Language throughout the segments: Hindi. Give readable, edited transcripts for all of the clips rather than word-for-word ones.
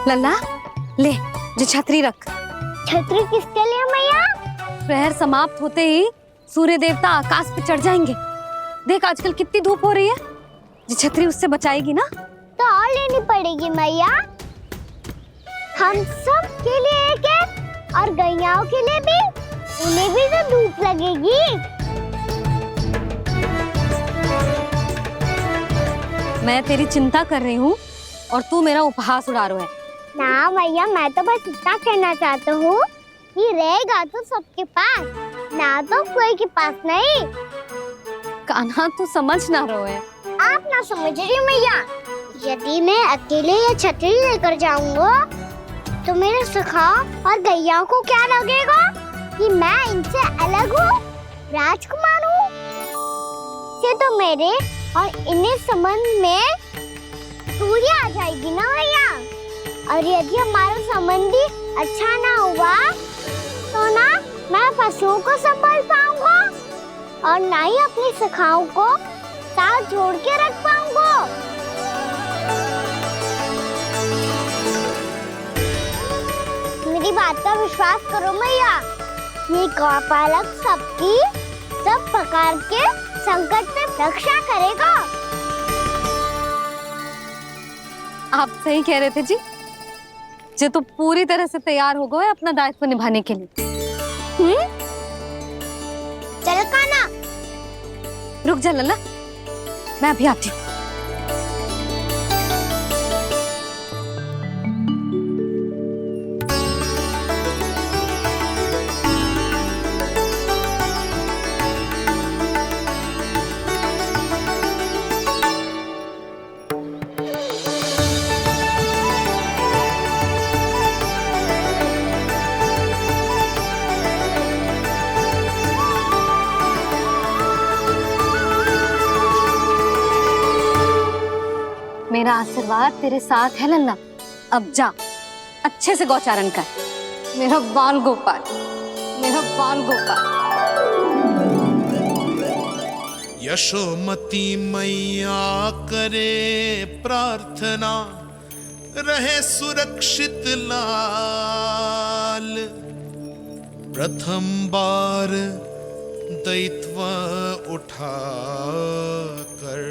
लल्ला ले, जो छतरी रख। छतरी किसके लिए मैया? प्रहर समाप्त होते ही सूर्य देवता आकाश पे चढ़ जाएंगे। देख आजकल कितनी धूप हो रही है, जो छतरी उससे बचाएगी ना। तो और लेनी पड़ेगी मैया, हम सब के लिए एक एक, और गैयाओं के लिए भी, उन्हें भी तो धूप लगेगी। मैं तेरी चिंता कर रही हूँ और तू मेरा उपहास उड़ा रहा है। ना मैया, मैं तो बस इतना कहना चाहता हूँ कि रहेगा तो सबके पास, ना तो कोई के पास नहीं। कान्हा तू समझ ना रहो है। आप ना समझ रही मैया, यदि मैं अकेले ये छतरी लेकर जाऊंगा तो मेरे सखा और गैया को क्या लगेगा कि मैं इनसे अलग हूँ, राजकुमार हूँ। ये तो मेरे और इन्हें संबंध में दूरी आ जाएगी ना भैया। और यदि हमारा संबंध ही अच्छा ना हुआ तो ना मैं पशुओं को संभाल पाऊंगा और ना ही अपनी सखाओं को साथ जोड़ के रख पाऊंगा। मेरी बात का विश्वास करो मैया, ये गौपालक सबकी सब प्रकार के संकट से रक्षा करेगा। आप सही कह रहे थे जी, जो तो पूरी तरह से तैयार हो गए अपना दायित्व निभाने के लिए। चल कान्हा, रुक जा लल्ला, मैं अभी आती हूँ। मेरा आशीर्वाद तेरे साथ है लल्ला। अब जा, अच्छे से गौचारण कर। मेरा बाल गोपाल, मेरा बाल गोपाल। यशोमती मैया करे प्रार्थना, रहे सुरक्षित लाल। प्रथम बार दैत्व उठा कर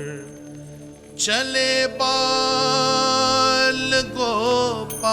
चले बाल गोपाल।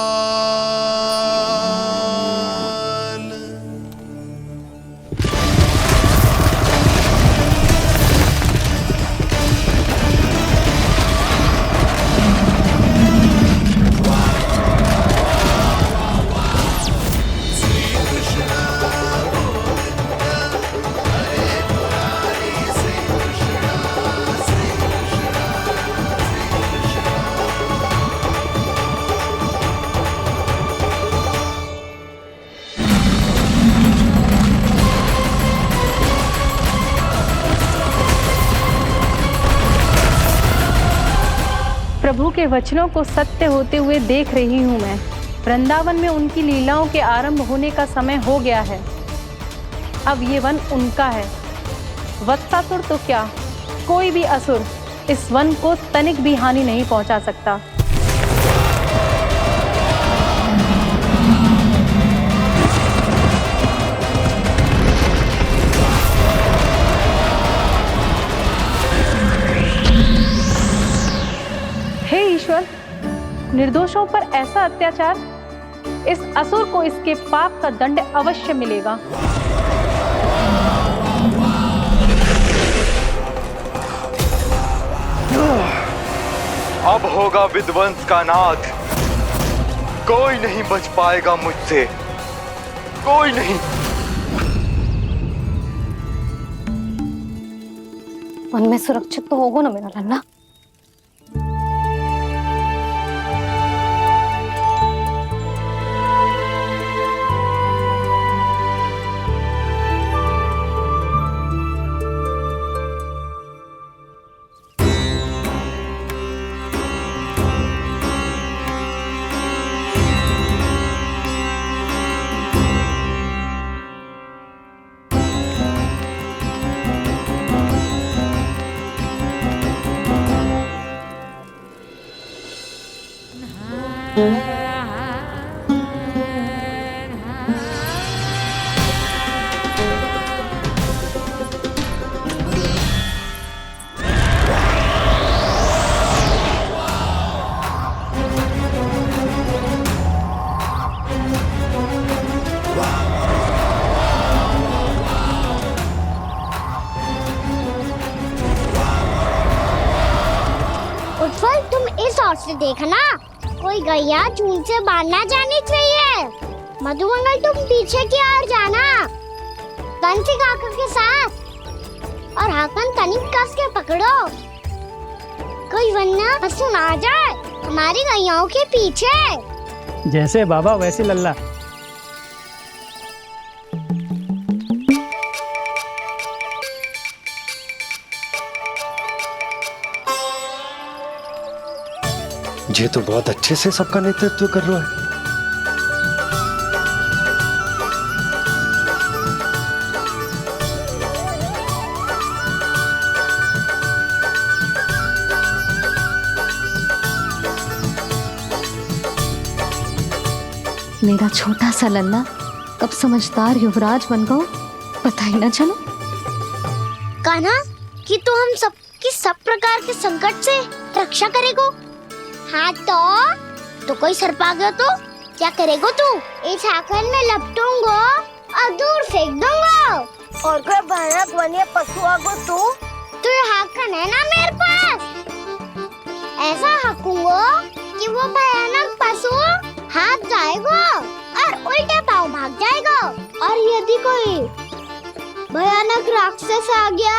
प्रभु के वचनों को सत्य होते हुए देख रही हूँ मैं। वृंदावन में उनकी लीलाओं के आरंभ होने का समय हो गया है। अब ये वन उनका है। वत्सासुर तो क्या, कोई भी असुर इस वन को तनिक भी हानि नहीं पहुंचा सकता। हे ईश्वर, निर्दोषों पर ऐसा अत्याचार, इस असुर को इसके पाप का दंड अवश्य मिलेगा। अब होगा विध्वंस का नाद। कोई नहीं बच पाएगा मुझसे, कोई नहीं। वन में सुरक्षित तो होगा ना मेरा लल्ला। से देखना, कोई गैया चून से बाहर ना जानी चाहिए। मधुमंगल तुम पीछे की ओर जाना, कंसी काका के साथ, और हाकन तनिक कस के पकड़ो, कोई वरना पशु ना जाए हमारी गैयाओं के पीछे। जैसे बाबा वैसे लल्ला। ये तो बहुत अच्छे से सबका नेतृत्व कर रहा है। मेरा छोटा सा लल्ला कब समझदार युवराज बन गो पता ही ना चलो। कान्हा, कि तू हम सबकी सब प्रकार के संकट से रक्षा करेगो। हाँ तो कोई सर्प आ गया तो क्या करेगो तू? इस हाकन में लपटूंगो और दूर फेंक दूंगा। और कोई भयानक वन्य पशु आगो तो ये हाकन है ना मेरे पास, ऐसा हाकूंगो कि वो भयानक पशु हाथ जाएगा और उल्टे पाँव भाग जाएगा। और यदि कोई भयानक राक्षस आ गया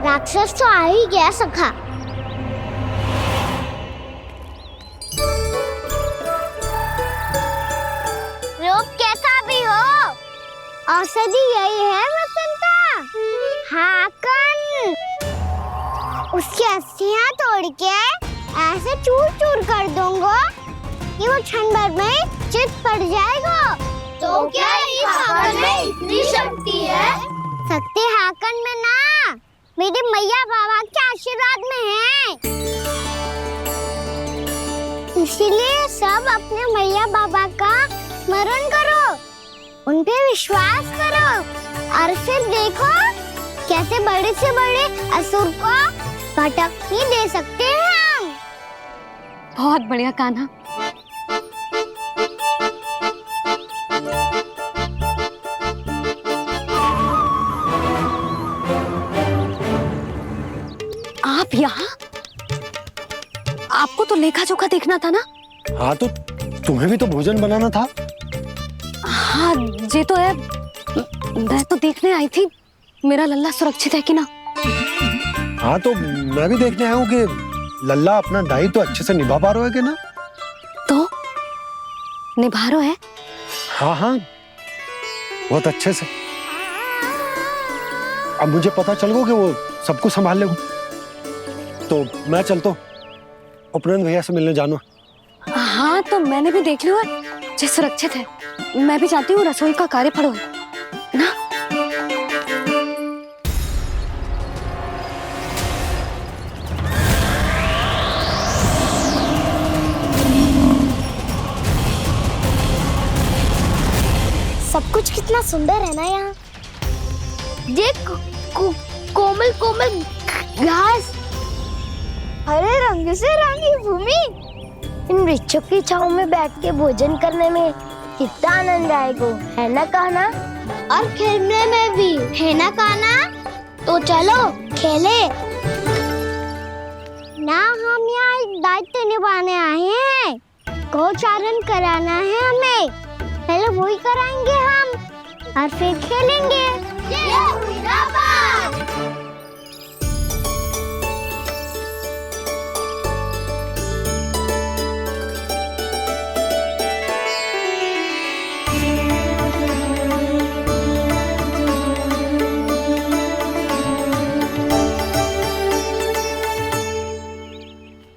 राक्षस तो आ ही गया सखा। रूप कैसा भी हो, औषधि यही है वसंता। हाकन उसकी अस्थियां तोड़ के ऐसे चूर चूर कर दूंगा कि वो क्षण भर में चित पड़ जाएगा। तो क्या इस हाकन में इतनी शक्ति है? शक्ति हाकन में ना, मेरे मैया बाबा के आशीर्वाद में है। इसीलिए सब अपने मैया बाबा का स्मरण करो, उन पे विश्वास करो, और फिर देखो कैसे बड़े से बड़े असुर को भटकने दे सकते हैं हम। बहुत बढ़िया कान्हा। आप यहाँ? आपको तो लेखा जोखा देखना था ना? हाँ तो तुम्हें भी तो भोजन बनाना था। हाँ ये तो है, मैं तो देखने आई थी मेरा लल्ला सुरक्षित है कि ना। हाँ तो मैं भी देखने आया हूँ कि लल्ला अपना दायित्व तो अच्छे से निभा पा रहा है कि ना। तो निभा रहा है? हाँ हाँ बहुत अच्छे से। अब मुझे पता चल गया कि वो सब कुछ संभाल लेगा, तो मैं चलता हूँ, उपनंद भैया से मिलने जाना। हाँ तो मैंने भी देख लिया जो सुरक्षित है। मैं भी चाहती हूँ रसोई का कार्य पड़ो ना। सब कुछ कितना सुंदर है ना यहाँ। देख कोमल कोमल घास, हरे रंग से रंगी भूमि, इन वृक्षों की छांव में बैठ के भोजन करने में कितना आनंद आएगा, है ना कान्हा? और खेलने में भी, है ना कान्हा? तो चलो खेले ना। हम यहाँ एक दायित्व निभाने आए हैं, गोचारण कराना है हमें। पहले वही कराएंगे हम और फिर खेलेंगे। ये हुई ना बात।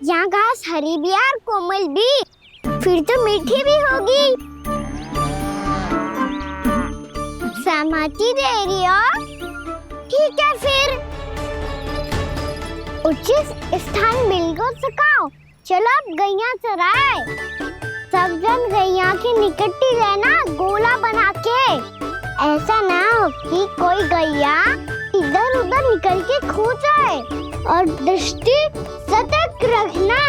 यहाँ घास हरी भी और कोमल भी, फिर तो मीठी भी होगी। सहमति दे रही हो? ठीक है फिर उचित स्थान बिल्कुल सुखाओ। चलो अब गैया चराए। सब जन गैया के निकट ही रहना, गोला बना के। ऐसा ना हो कि कोई गैया इधर उधर निकल के खो जाए और दृष्टि सतर्क रखना,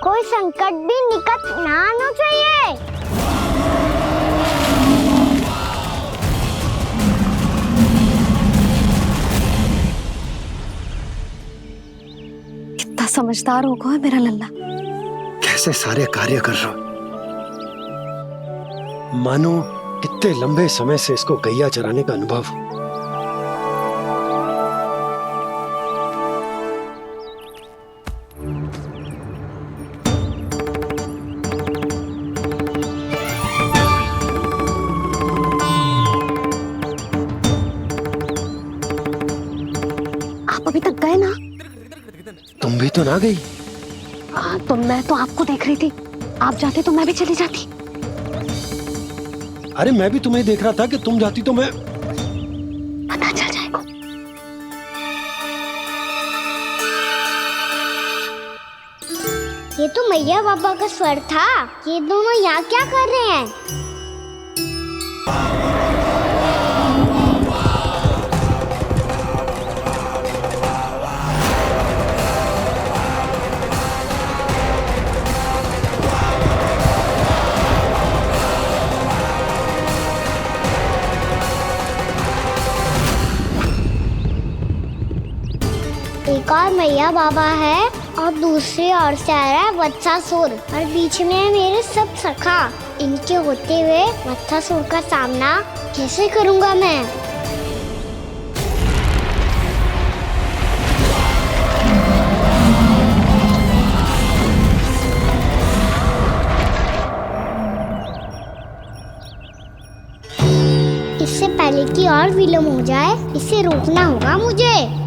कोई संकट भी निकट ना आना चाहिए। कितना समझदार होगा है मेरा लल्ला। कैसे सारे कार्य कर रहा हूं, मानो कितने लंबे समय से इसको गैया चराने का अनुभव हो। आप अभी तक गए ना? तुम भी तो ना गई। तो मैं तो आपको देख रही थी, आप जाते तो मैं भी चली जाती। अरे मैं भी तुम्हें देख रहा था कि तुम जाती तो मैं। पता चल जाएगा। ये तो मैया बाबा का स्वर था। ये दोनों यहाँ क्या कर रहे हैं? एक और मैया बाबा है और दूसरी ओर से आ रहा है वत्सासुर और बीच में है मेरे सब सखा। इनके होते हुए वत्सासुर का सामना कैसे करूंगा मैं? इससे पहले कि और विलम्ब हो जाए, इसे रोकना होगा मुझे।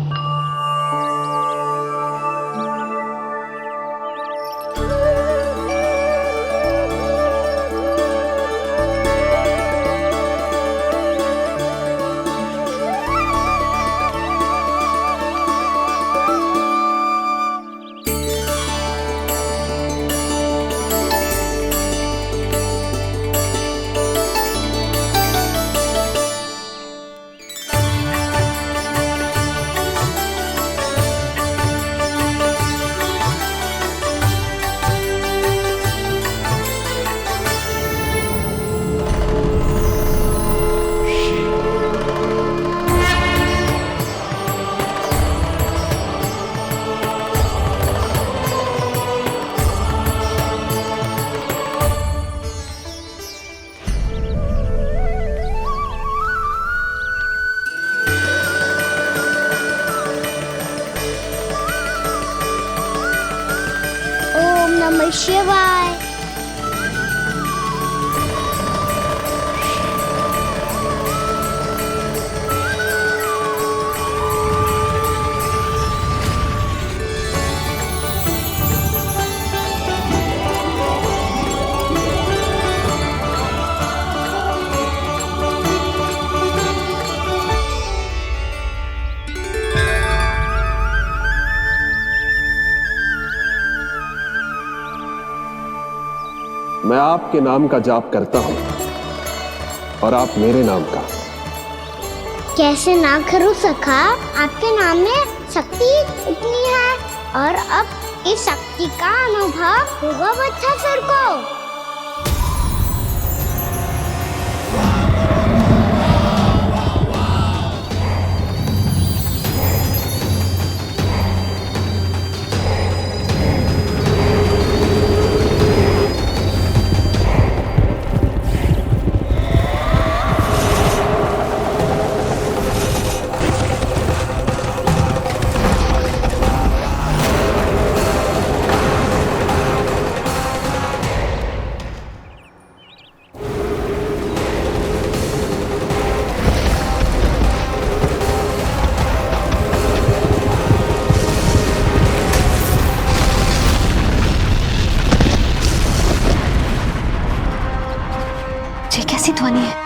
ओम नमः शिवाय। मैं आपके नाम का जाप करता हूं और आप मेरे नाम का। कैसे ना करूं सखा, आपके नाम में शक्ति इतनी है और अब इस शक्ति का अनुभव होगा वत्सासुर को। ये कैसी ध्वनि है?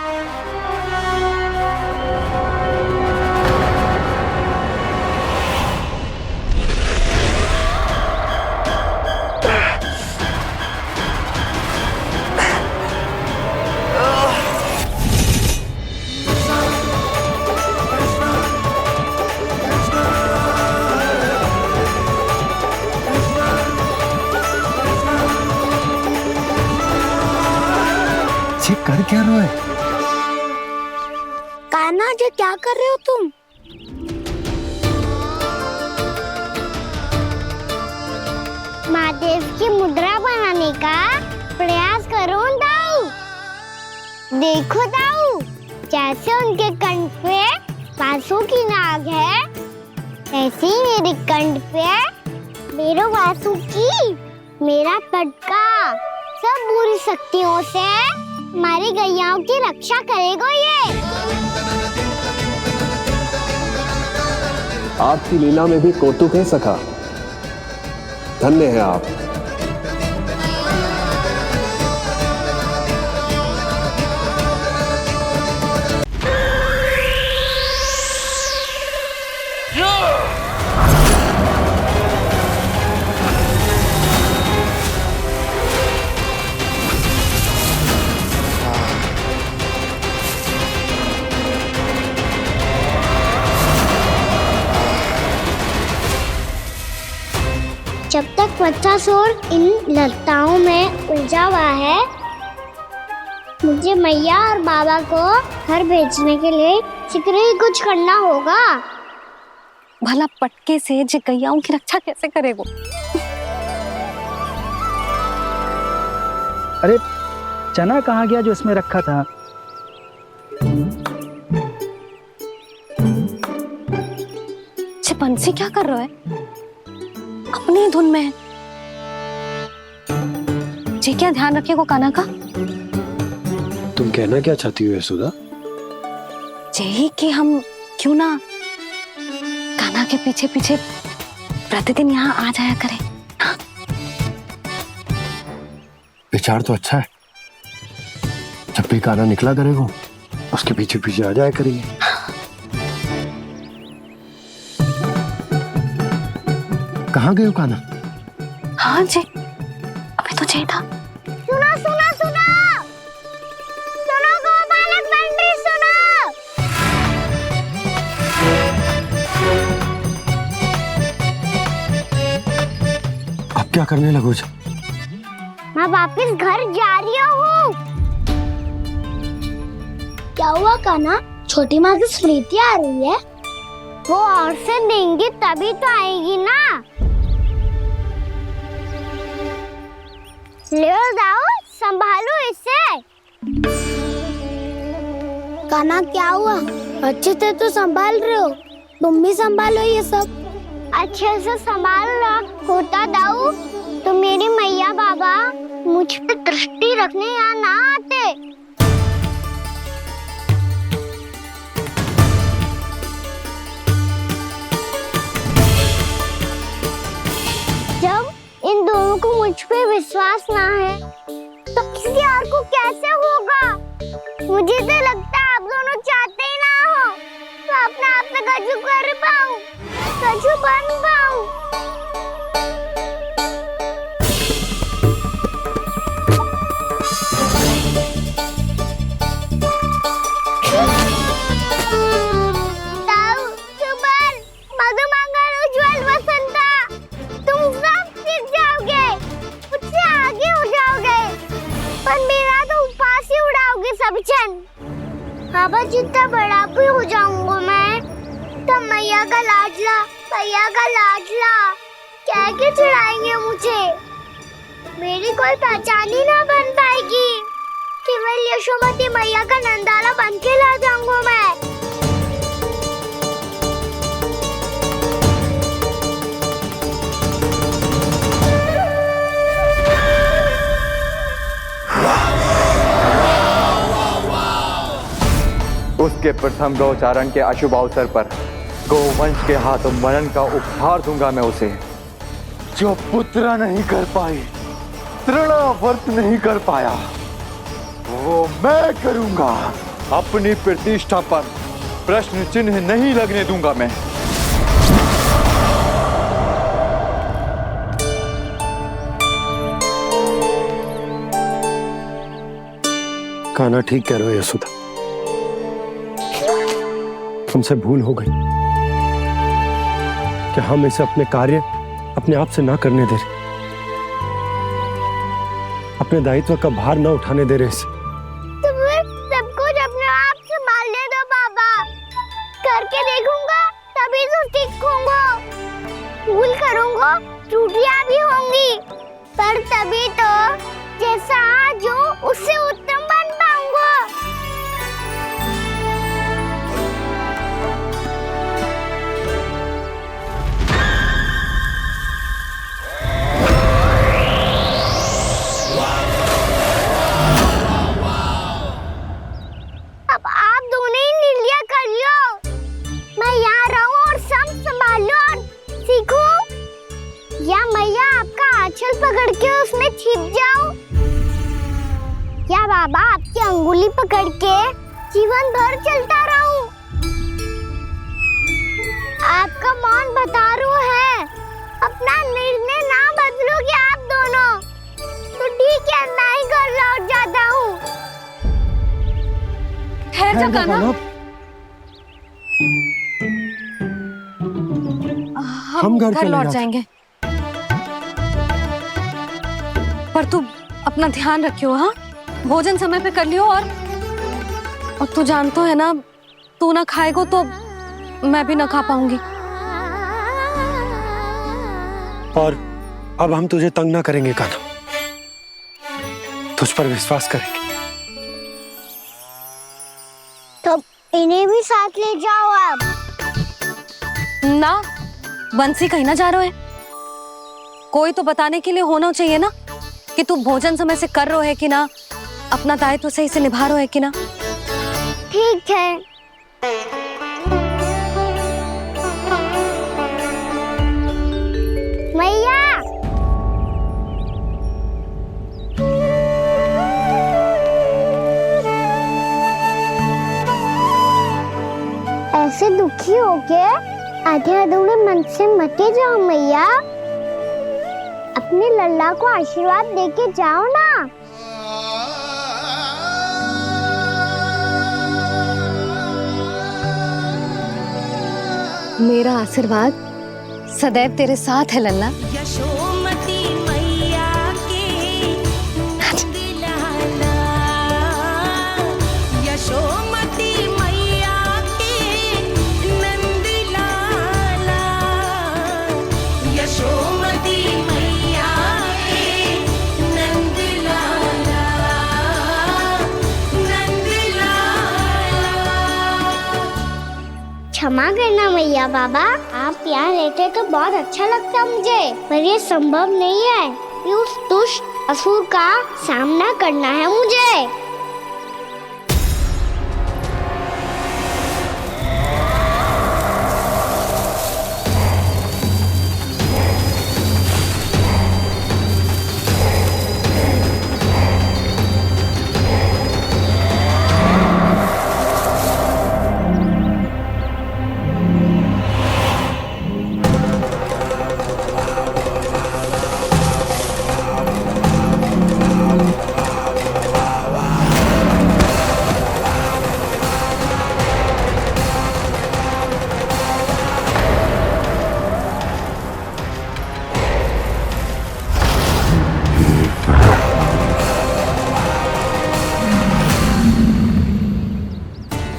ये कर क्या रहे हो? कान्हा जी क्या कर रहे हो तुम? महादेव की मुद्रा बनाने का प्रयास करो दाऊ। देखो दाऊ, जैसे उनके कंठ पे वासु की नाग है, ऐसे ही मेरे कंठ पे मेरे वासु की मेरा पटका सब बुरी शक्तियों से हमारी गैयाओं की रक्षा करेगा ये। आपकी लीला में भी कौतुक है सखा। धन्य है आप। जब तक बच्चासुर इन लताओं में उलझा हुआ है, मुझे मैया और बाबा को घर भेजने के लिए शीघ्र ही कुछ करना होगा। भला पटके से जे गैयाओं की रक्षा कैसे करेगो? अरे चना कहाँ गया जो इसमें रखा था? बंसी क्या कर रहा है? अपनी धुन में है। जी क्या ध्यान रखेगो कान्हा का? तुम कहना क्या चाहती हो यशोदा? यही कि हम क्यों ना कान्हा के पीछे पीछे प्रतिदिन यहाँ आ जाया करें। हाँ? विचार तो अच्छा है। जब भी कान्हा निकला करेगा उसके पीछे पीछे आ जाया करेंगे। कहाँ गए हो कान्हा? हाँ जी, अभी तो चाहिए था। सुनो सुनो सुनो सुनो गोपालक पंडित सुनो। अब क्या करने लगो? मैं वापस घर जा रही हूँ। क्या हुआ कान्हा? छोटी माँ की स्मृति आ रही है। वो और से देंगी तभी तो आएगी ना। ले जाओ, संभालो इसे। कान्हा क्या हुआ? अच्छे से तो संभाल रहे हो, तुम भी संभालो ये सब। अच्छे से संभाल रहा होता दाऊ तो मेरी मैया बाबा मुझ पे दृष्टि रखने यहाँ ना आते। जब इन दोनों को मुझ पे विश्वास ना है तो किसी और को कैसे होगा? मुझे तो लगता है आप दोनों चाहते ही ना हो तो अपने आप से गजू कर पाऊं, गजू बन पाऊं। बाबा जितना बड़ा भी हो जाऊंगा मैं तब मैया का लाडला कह के चिढ़ाएंगे मुझे। मेरी कोई पहचान ही ना बन पाएगी। केवल यशोमती मैया का नंदाला बन के ला जाऊंगा मैं। उसके प्रथम गौचारण के अशुभ अवसर पर गोवंश के हाथों मरण का उपहार दूंगा मैं उसे। जो पुत्र नहीं कर पाई, तृणावर्त नहीं कर पाया, वो मैं करूंगा। अपनी प्रतिष्ठा पर प्रश्न चिन्ह नहीं लगने दूंगा मैं। कान्हा ठीक कह रहे हो यशोदा, हमसे भूल हो गई कि हम इसे अपने कार्य अपने आप से ना करने दे रहे, अपने दायित्व का भार ना उठाने दे रहे इसे। तभी तो जैसा आज हूँ उससे उत्तम बन पाऊंगा। अब आप दोनों ही नीलिया कर लो, मैं यहाँ रहूं और सब संभालूं और सीखूं, या मैया आपका आंचल पकड़ के उसमें छिप जाऊं, या बाबा आपकी अंगुली पकड़ के जीवन भर चलता रहूं। आपका मौन बतारू है, अपना निर्णय ना बदलोगे आप दोनों तो ठीक है, मैं ही घर लौट जाता हूँ। ठहर जा कान्हा, हम घर लौट जाएंगे, पर तू अपना ध्यान रखियो। हाँ, भोजन समय पे कर लियो। और तू जानतो है ना, तू ना खाएगो तो मैं भी ना खा पाऊंगी। और अब हम तुझे तंग ना करेंगे कान्हा, तुझ पर विश्वास करेंगे। तो इन्हें भी साथ ले जाओ आप। ना, बंसी कहीं ना जा रहे है, कोई तो बताने के लिए होना चाहिए ना कि तू भोजन समय से कर रहे है कि ना, अपना दायित्व सही से निभा रहे है कि ना। ठीक है। मैया, ऐसे दुखी होके आधे अधूरे मन से मत जाओ मैया, अपने लल्ला को आशीर्वाद देके जाओ ना। मेरा आशीर्वाद सदैव तेरे साथ है लल्ला। यशोमती मैया के नंद लाला, यशोमती मैया के नंद लाला, यशोमती मैया के नंद लाला, नंद लाला। क्षमा करना मैया बाबा, आप यहाँ रहते तो बहुत अच्छा लगता मुझे, पर ये संभव नहीं है कि उस दुष्ट असुर का सामना करना है मुझे।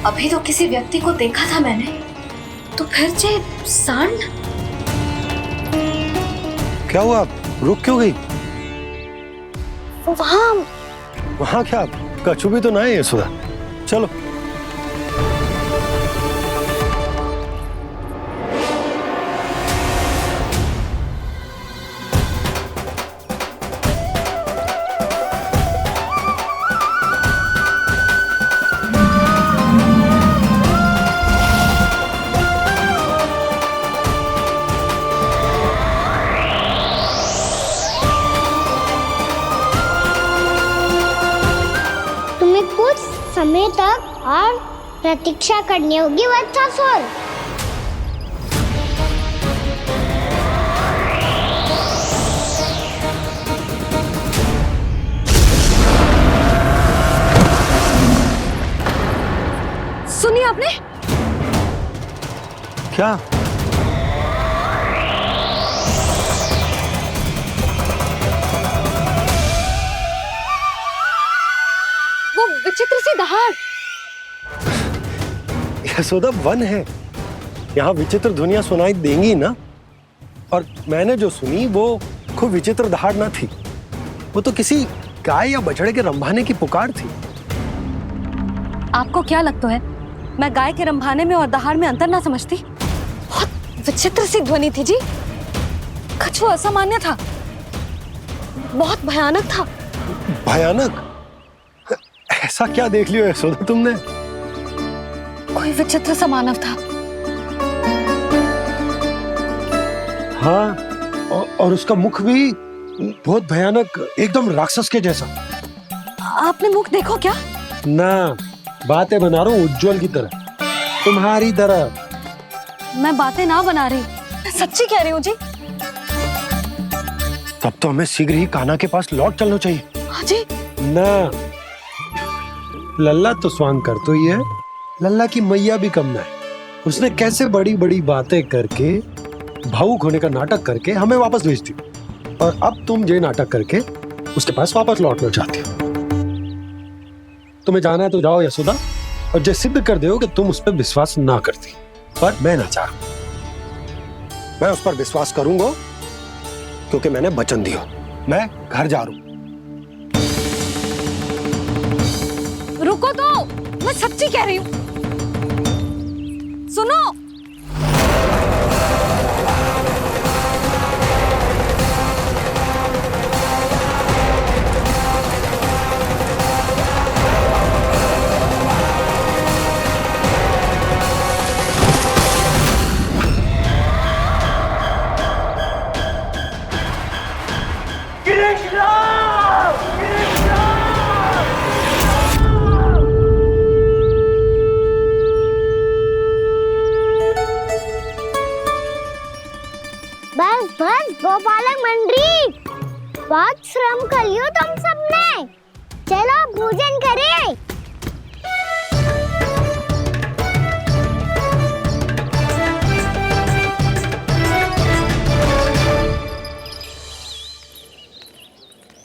अभी तो किसी व्यक्ति को देखा था मैंने, तो फिर से सांड। क्या हुआ, रुक क्यों गई? वहाँ क्या, कछु भी तो ना है यशोदा, चलो। समय तक और प्रतीक्षा करनी होगी वत्सासुर। सुनिए आपने क्या? वो विचित्र सी दहाड़। यशोदा वन है, यहाँ विचित्र ध्वनियां सुनाई देंगी ना। और मैंने जो सुनी वो खूब विचित्र दहाड़ ना थी, वो तो किसी गाय या बछड़े के रंभाने की पुकार थी। आपको क्या लगता है मैं गाय के रंभाने में और दहाड़ में अंतर ना समझती? बहुत विचित्र सी ध्वनि थी जी। कुछ वो असामान्य था, बहुत भयानक था। भयानक? ऐसा क्या देख लियो यशोदा तुमने? कोई विचित्र सा मानव था। हाँ, और उसका मुख भी बहुत भयानक, एकदम राक्षस के जैसा। आपने मुख देखो क्या? ना, बातें बना रहा हूँ उज्जवल की तरह, तुम्हारी तरह। मैं बातें ना बना रही, मैं सच्ची कह रही हूँ जी। तब तो हमें शीघ्र ही कान्हा के पास लौट चलना चाहिए। हाँ जी। ना, लल्ला तो स्वांग कर तो ही है, लल्ला की मैया भी कम ना है। उसने कैसे बड़ी बड़ी बातें करके, भावुक होने का नाटक करके हमें वापस भेज दी, और अब तुम ये नाटक करके उसके पास वापस लौटना चाहती हो। तुम्हें जाना है तो जाओ यशोदा, और जो सिद्ध कर दो कि तुम उस पर विश्वास ना करती। पर मैं ना चाह, मैं उस पर विश्वास करूंगा क्योंकि मैंने वचन दिया। मैं घर जा रहा हूं। रुको तो, मैं सच्ची कह रही हूँ। सुनो। बस बस गोपालक मंडली, बहुत श्रम कर लियो तुम सबने। चलो भोजन करें।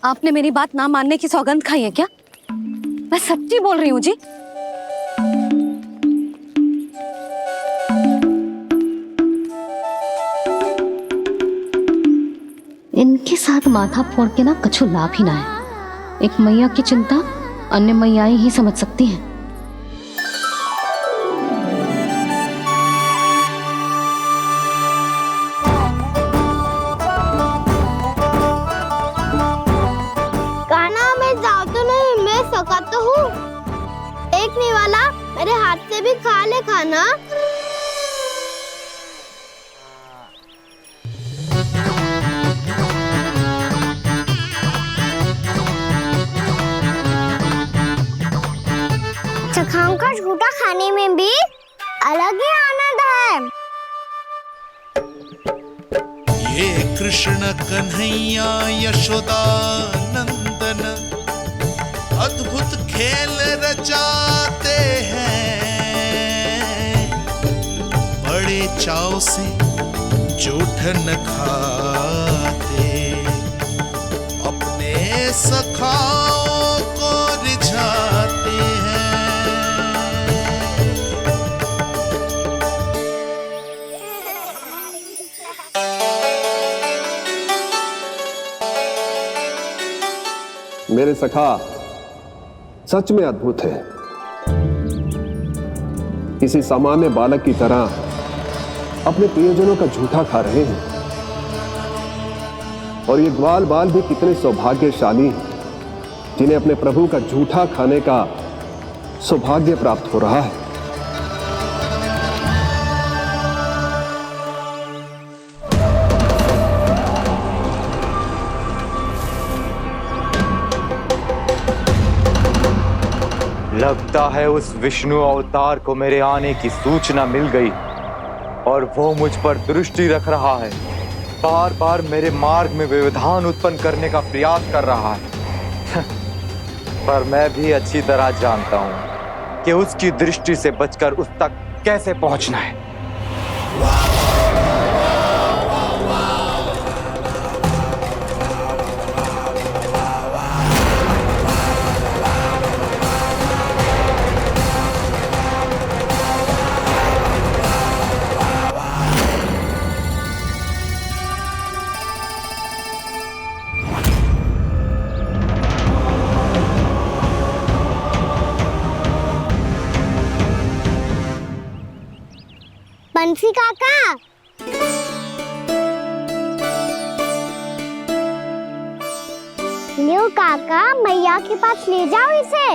आपने मेरी बात ना मानने की सौगंध खाई है क्या? मैं सच्ची बोल रही हूँ जी। इनके साथ माथा फोड़ के ना कछु लाभ ही ना है। एक मैया की चिंता अन्य मैयाएं ही समझ सकती हैं। कान्हा, मैं जाऊँ तो नहीं, मैं सका तो हूँ। एक नहीं वाला मेरे हाथ से भी खा ले खाना। चखाओं का झूठा खाने में भी अलग ही आनंद है। ये कृष्ण कन्हैया यशोदा नंदन अद्भुत खेल रचाते हैं, बड़े चाव से जूठन खाते, अपने सखाओं को रिझाते हैं। मेरे सखा सच में अद्भुत है। किसी सामान्य बालक की तरह अपने प्रियजनों का झूठा खा रहे हैं, और ये ग्वाल बाल भी कितने सौभाग्यशाली हैं जिन्हें अपने प्रभु का झूठा खाने का सौभाग्य प्राप्त हो रहा है। लगता है उस विष्णु अवतार को मेरे आने की सूचना मिल गई और वो मुझ पर दृष्टि रख रहा है। बार बार मेरे मार्ग में व्यवधान उत्पन्न करने का प्रयास कर रहा है। पर मैं भी अच्छी तरह जानता हूं कि उसकी दृष्टि से बचकर उस तक कैसे पहुंचना है। बंसी काका। लियो काका, मैया के पास ले जाओ इसे।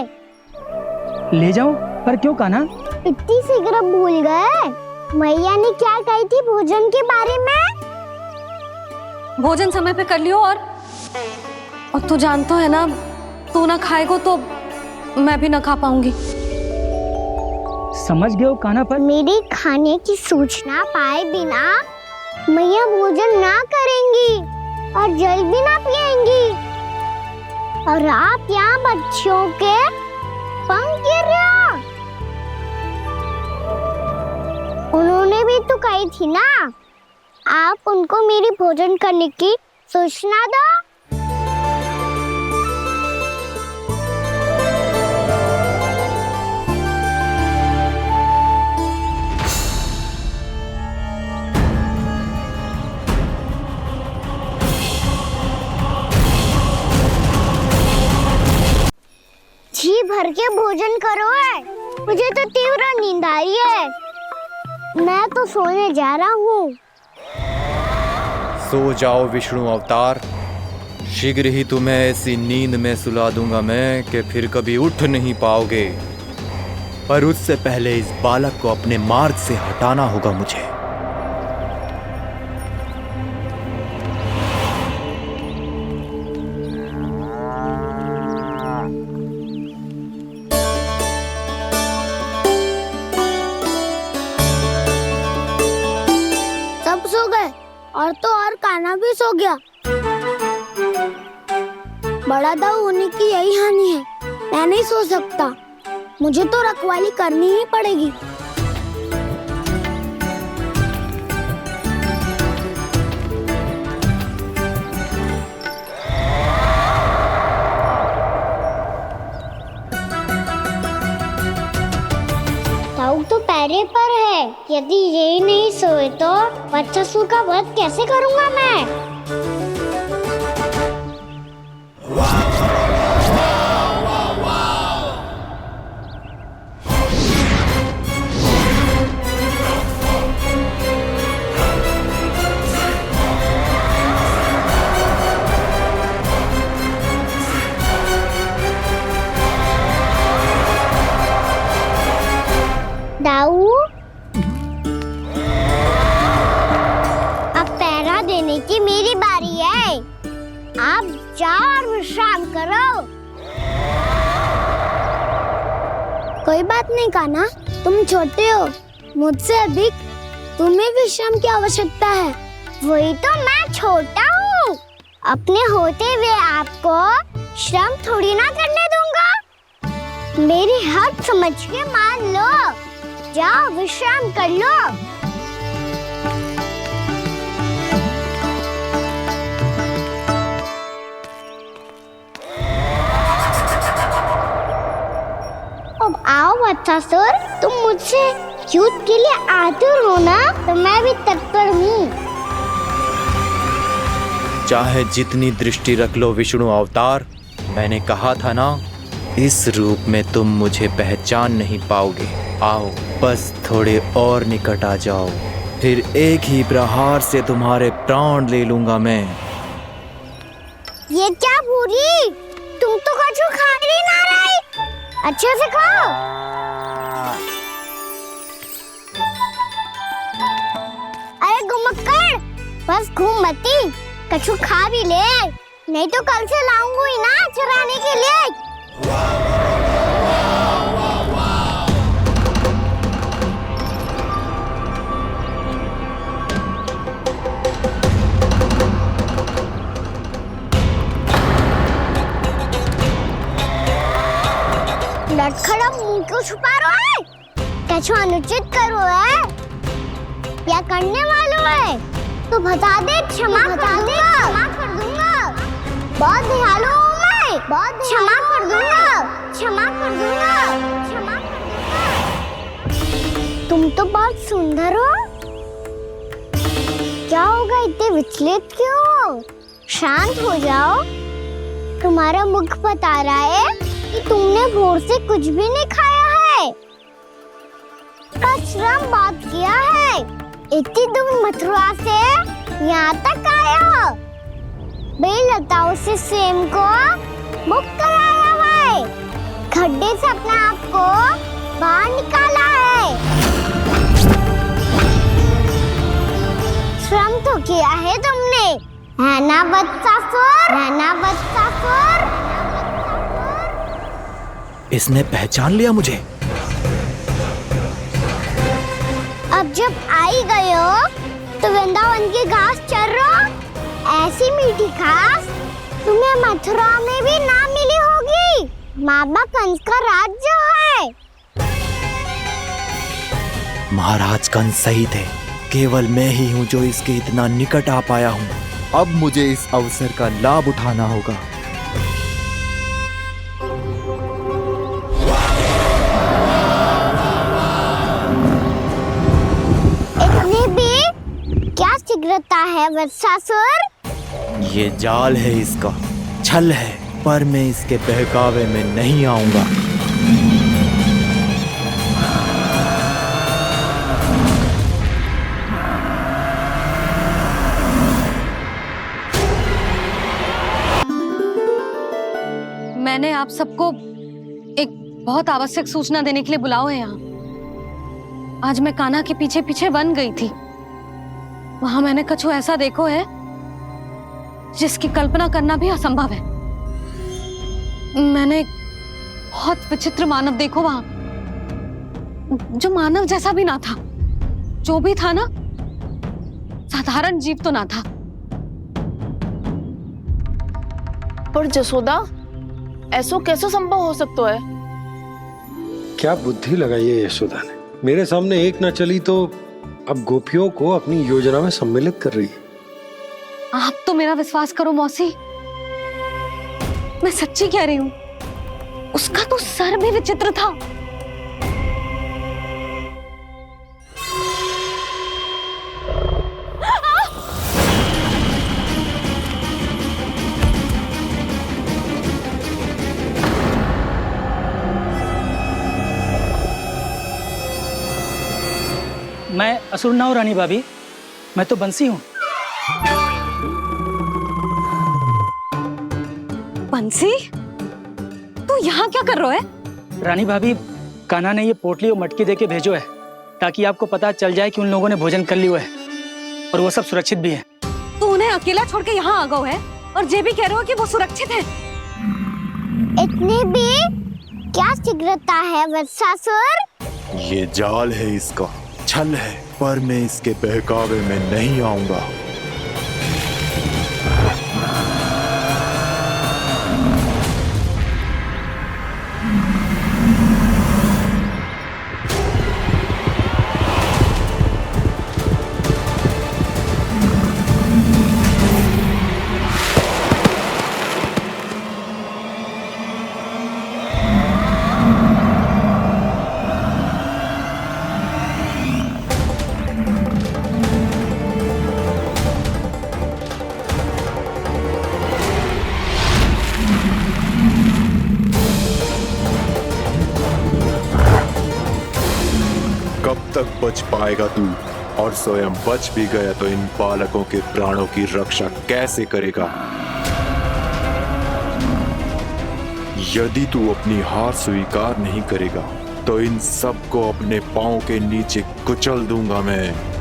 ले जाऊं? पर क्यों कान्हा? इतनी शीघ्र भूल गए? मैया ने क्या कही थी भोजन के बारे में? भोजन समय पे कर लियो। और तू जानता है ना, तू ना खाएगो तो मैं भी ना खा पाऊंगी। समझ गए हो कान्हा? पर मेरे खाने की सूचना पाए बिना मैया भोजन ना करेंगी और जल भी ना पिएंगी। और आप यहाँ बच्चों के पंख गिर रहे हो। उन्होंने भी तो कही थी ना, आप उनको मेरी भोजन करने की सूचना दो। जी भर के भोजन करो है, मुझे तो तीव्र नींद आ रही है। मैं तो सोने जा रहा हूँ। सो जाओ विष्णु अवतार, शीघ्र ही तुम्हें ऐसी नींद में सुला दूंगा मैं कि फिर कभी उठ नहीं पाओगे। पर उससे पहले इस बालक को अपने मार्ग से हटाना होगा मुझे। सब सो गए और तो और कान्हा भी सो गया। बड़ा दाऊ होने की यही हानि है। मैं नहीं सो सकता, मुझे तो रखवाली करनी ही पड़ेगी। दाऊ तो पैरे पर है। यदि यही नहीं सोए तो बच्चासुर का वध कैसे करूंगा मैं? दाऊ, अब पहरा देने की मेरी बारी है। आप जाओ और विश्राम करो। कोई बात नहीं कान्हा, तुम छोटे हो, मुझसे अधिक तुम्हें विश्राम की आवश्यकता है। वही तो मैं छोटा हूँ, अपने होते हुए आपको श्रम थोड़ी ना करने दूंगा। मेरी हद समझ के मान लो। जाओ विश्राम कर लो। अब आओ बच्चासुर, तुम मुझसे युद्ध के लिए आतुर हो ना, तो मैं भी तत्पर हूँ। चाहे जितनी दृष्टि रख लो विष्णु अवतार, मैंने कहा था ना, इस रूप में तुम मुझे पहचान नहीं पाओगे। आओ बस थोड़े और निकट आ जाओ, फिर एक ही प्रहार से तुम्हारे प्राण ले लूंगा मैं। ये क्या भूरी, तुम तो कछु खा ही ना रही। अच्छे से खाओ। अरे गुमक्कड़, बस घूम मती, कछु खा भी ले, नहीं तो कल से लाऊंगा ही ना चुराने के लिए। लटखड़ा मुंह क्यों छुपा रहा है? कछु अनुचित करो है या करने वालों है तो बता दे, क्षमा कर दूंगा। बहुत दयालु हूँ मैं, बहुत क्षमा कर दूंगा। तुम तो बहुत सुंदर हो। क्या होगा, इतने विचलित क्यों हो? शांत हो जाओ। तुम्हारा मुख बता रहा है कि तुमने भोर से कुछ भी नहीं खाया है, बस श्रम बहुत किया है। इतनी दूर मथुरा से यहाँ तक आए हो? बेलताओं से सेम को बुक कराया हुआ है, खड्डे से अपने आप को बाहर निकाला है। श्रम तो किया है तुमने, है ना बत्सासुर? है ना बत्सासुर? इसने पहचान लिया मुझे। अब जब आई गए हो तो वृंदावन की घास चर रहो। ऐसी मीठी घास तुम्हें मथुरा में भी ना मिली होगी। मामा कंस का राज्य है। महाराज कंस सही थे, केवल मैं ही हूँ जो इसके इतना निकट आ पाया हूँ। अब मुझे इस अवसर का लाभ उठाना होगा। इतनी भी क्या शीघ्रता है वत्सासुर? ये जाल है इसका, छल है, पर मैं इसके बहकावे में नहीं आऊंगा। मैंने आप सबको एक बहुत आवश्यक सूचना देने के लिए बुलाओ है यहाँ। आज मैं कान्हा के पीछे पीछे वन गई थी। वहां मैंने कछु ऐसा देखो है जिसकी कल्पना करना भी असंभव है। मैंने एक बहुत विचित्र मानव देखो वहां, जो मानव जैसा भी ना था। जो भी था ना, साधारण जीव तो ना था। पर जसोदा, ऐसो कैसे संभव हो सकता है? क्या बुद्धि लगाई है यशोदा ने। मेरे सामने एक ना चली तो अब गोपियों को अपनी योजना में सम्मिलित कर रही है। आप तो मेरा विश्वास करो मौसी, मैं सच्ची कह रही हूं। उसका तो सर भी विचित्र था। मैं असुर ना हूँ रानी भाभी, मैं तो बंसी हूँ। बंसी, तू यहाँ क्या कर रहा है? रानी भाभी, कान्हा ने ये पोटली और मटकी देके भेजो है ताकि आपको पता चल जाए कि उन लोगों ने भोजन कर लिया है और वो सब सुरक्षित भी है। तू उन्हें अकेला छोड़ के यहाँ आ गया है और ये भी कह रहे हो कि वो सुरक्षित है। इतनी भी क्या शीघ्रता है वत्सासुर? ये जाल है इसका, छल है, पर मैं इसके बहकावे में नहीं आऊंगा। कब तक बच पाएगा तू? और स्वयं बच भी गया तो इन बालकों के प्राणों की रक्षा कैसे करेगा? यदि तू अपनी हार स्वीकार नहीं करेगा तो इन सबको अपने पांव के नीचे कुचल दूंगा मैं।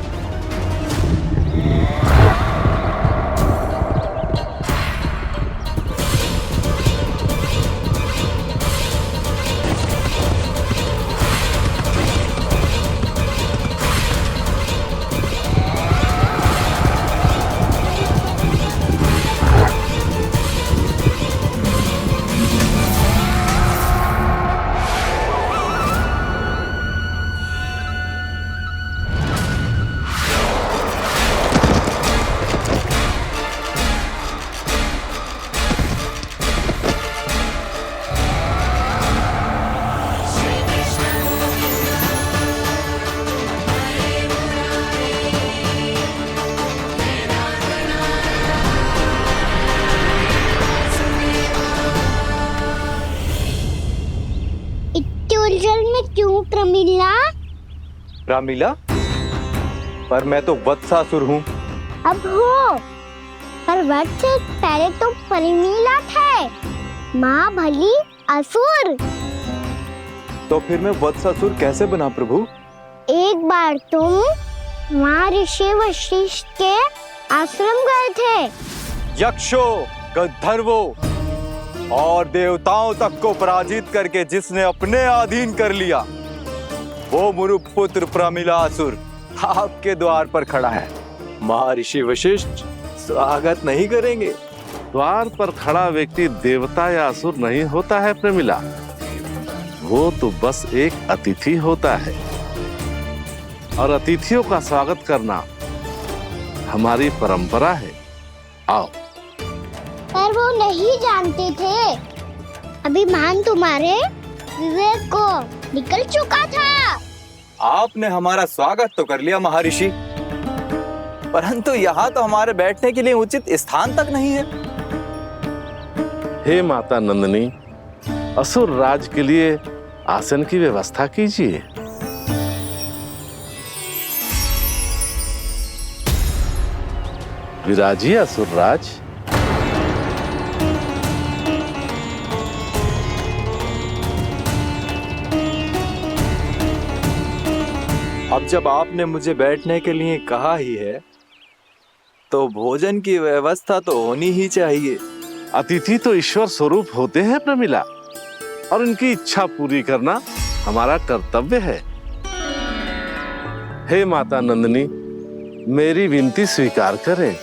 उलझन में क्यों प्रमिला? रामलीला, पर मैं तो वत्सासुर हूँ। अब हो, पर वट से पहले तो परिमीला थे, माँ भली असुर। तो फिर मैं वत्सासुर कैसे बना प्रभु? एक बार तुम वहाँ ऋषि वशिष्ठ के आश्रम गए थे। यक्षो, गंधर्वो और देवताओं तक को पराजित करके जिसने अपने अधीन कर लिया, वो मुरुपुत्र प्रमिलासुर आपके द्वार पर खड़ा है। महर्षि वशिष्ठ स्वागत नहीं करेंगे? द्वार पर खड़ा व्यक्ति देवता या असुर नहीं होता है प्रमिला, वो तो बस एक अतिथि होता है, और अतिथियों का स्वागत करना हमारी परंपरा है। आओ। पर वो नहीं जानते थे, अभिमान तुम्हारे विवेक को निकल चुका था। आपने हमारा स्वागत तो कर लिया महर्षि, परंतु यहाँ तो हमारे बैठने के लिए उचित स्थान तक नहीं है। हे माता नंदिनी, असुर राज के लिए आसन की व्यवस्था कीजिए। विराजिए असुर राज। अब जब आपने मुझे बैठने के लिए कहा ही है, तो भोजन की व्यवस्था तो होनी ही चाहिए। अतिथि तो ईश्वर स्वरूप होते हैं प्रमिला, और उनकी इच्छा पूरी करना हमारा कर्तव्य है। हे माता नंदिनी, मेरी विनती स्वीकार करें।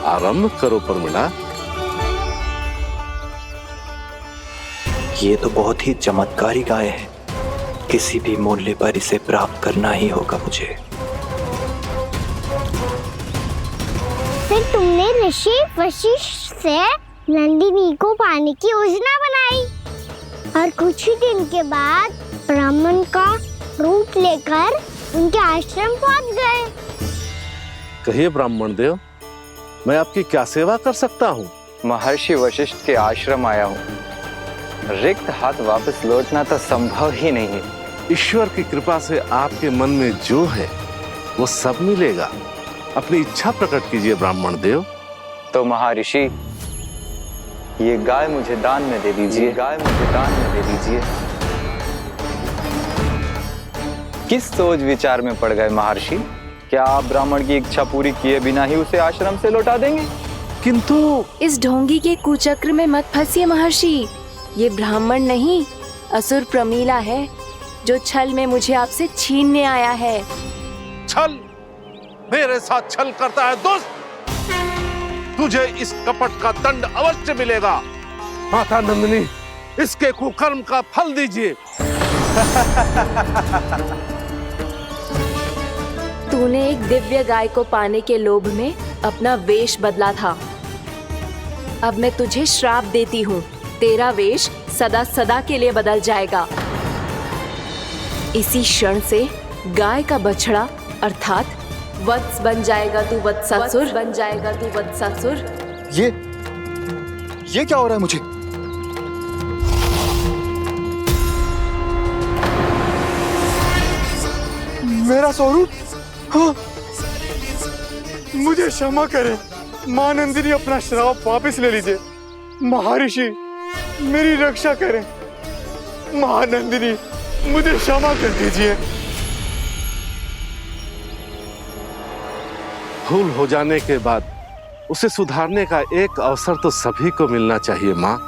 आरंभ करो प्रमिला। ये तो बहुत ही चमत्कारी गाय है, किसी भी मूल्य पर इसे प्राप्त करना ही होगा मुझे। फिर तुमने ऋषि वशिष्ठ से नंदिनी को पाने की योजना बनाई, और कुछ ही दिन के बाद ब्राह्मण का रूप लेकर उनके आश्रम पहुंच गए। कहिए ब्राह्मण देव, मैं आपकी क्या सेवा कर सकता हूँ? महर्षि वशिष्ठ के आश्रम आया हूँ, रिक्त हाथ वापस लौटना तो संभव ही नहीं है। ईश्वर की कृपा से आपके मन में जो है वो सब मिलेगा। अपनी इच्छा प्रकट कीजिए ब्राह्मण देव। तो महर्षि, ये गाय मुझे दान में दे दीजिए। गाय मुझे दान में दे दीजिए। किस सोच विचार में पड़ गए महर्षि? क्या आप ब्राह्मण की इच्छा पूरी किए बिना ही उसे आश्रम से लौटा देंगे? किंतु इस ढोंगी के कुचक्र में मत फंसिए महर्षि। ये ब्राह्मण नहीं, असुर प्रमीला है, जो छल में मुझे आपसे छीनने आया है। छल? मेरे साथ छल करता है दोस्त? तुझे इस कपट का दंड अवश्य मिलेगा। माता नंदिनी, इसके कुकर्म का फल दीजिए। तूने एक दिव्य गाय को पाने के लोभ में अपना वेश बदला था। अब मैं तुझे श्राप देती हूँ, तेरा वेश सदा सदा के लिए बदल जाएगा। इसी क्षण से गाय का बछड़ा अर्थात वत्स बन जाएगा तू वत्सासुर। बन जाएगा तू वत्सासुर। ये क्या हो रहा है मुझे? मेरा स्वरूप? हाँ। मुझे क्षमा करें मां नंदिनी, अपना श्राप वापस ले लीजिए। महर्षि, मेरी रक्षा करें। मां नंदिनी, मुझे क्षमा कर दीजिए। भूल हो जाने के बाद उसे सुधारने का एक अवसर तो सभी को मिलना चाहिए माँ।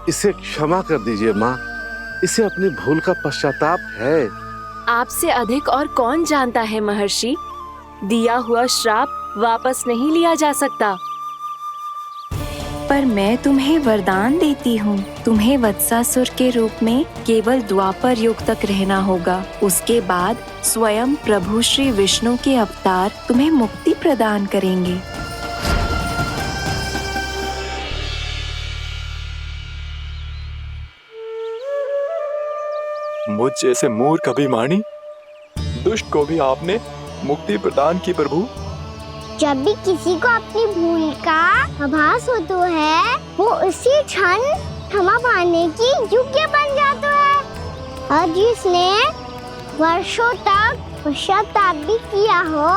इसे क्षमा कर दीजिए माँ, इसे अपनी भूल का पश्चाताप है। आपसे अधिक और कौन जानता है महर्षि, दिया हुआ श्राप वापस नहीं लिया जा सकता। पर मैं तुम्हें वरदान देती हूँ, तुम्हें वत्सासुर के रूप में केवल द्वापर युग तक रहना होगा। उसके बाद स्वयं प्रभु श्री विष्णु के अवतार तुम्हें मुक्ति प्रदान करेंगे। मुझ जैसे मूर्ख अभिमानी दुष्ट को भी आपने मुक्ति प्रदान की प्रभु। जब भी किसी को अपनी भूल का आभास होता है वो उसी क्षण क्षमा पाने की योग्य बन जाता है। और जिसने वर्षों तक पश्चाताप भी किया हो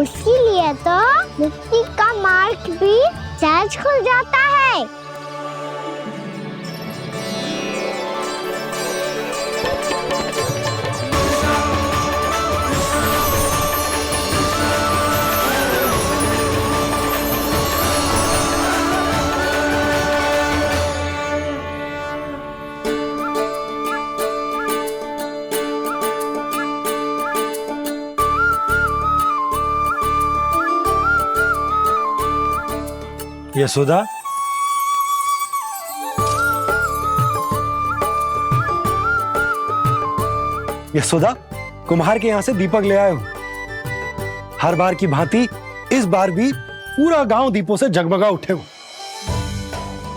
उसके लिए तो मुक्ति का मार्ग भी सहज खुल जाता है। यशोदा, यशोदा, कुम्हार के यहाँ से दीपक ले आया हूं। हर बार की भांति इस बार भी पूरा गांव दीपों से जगमगा उठे हो।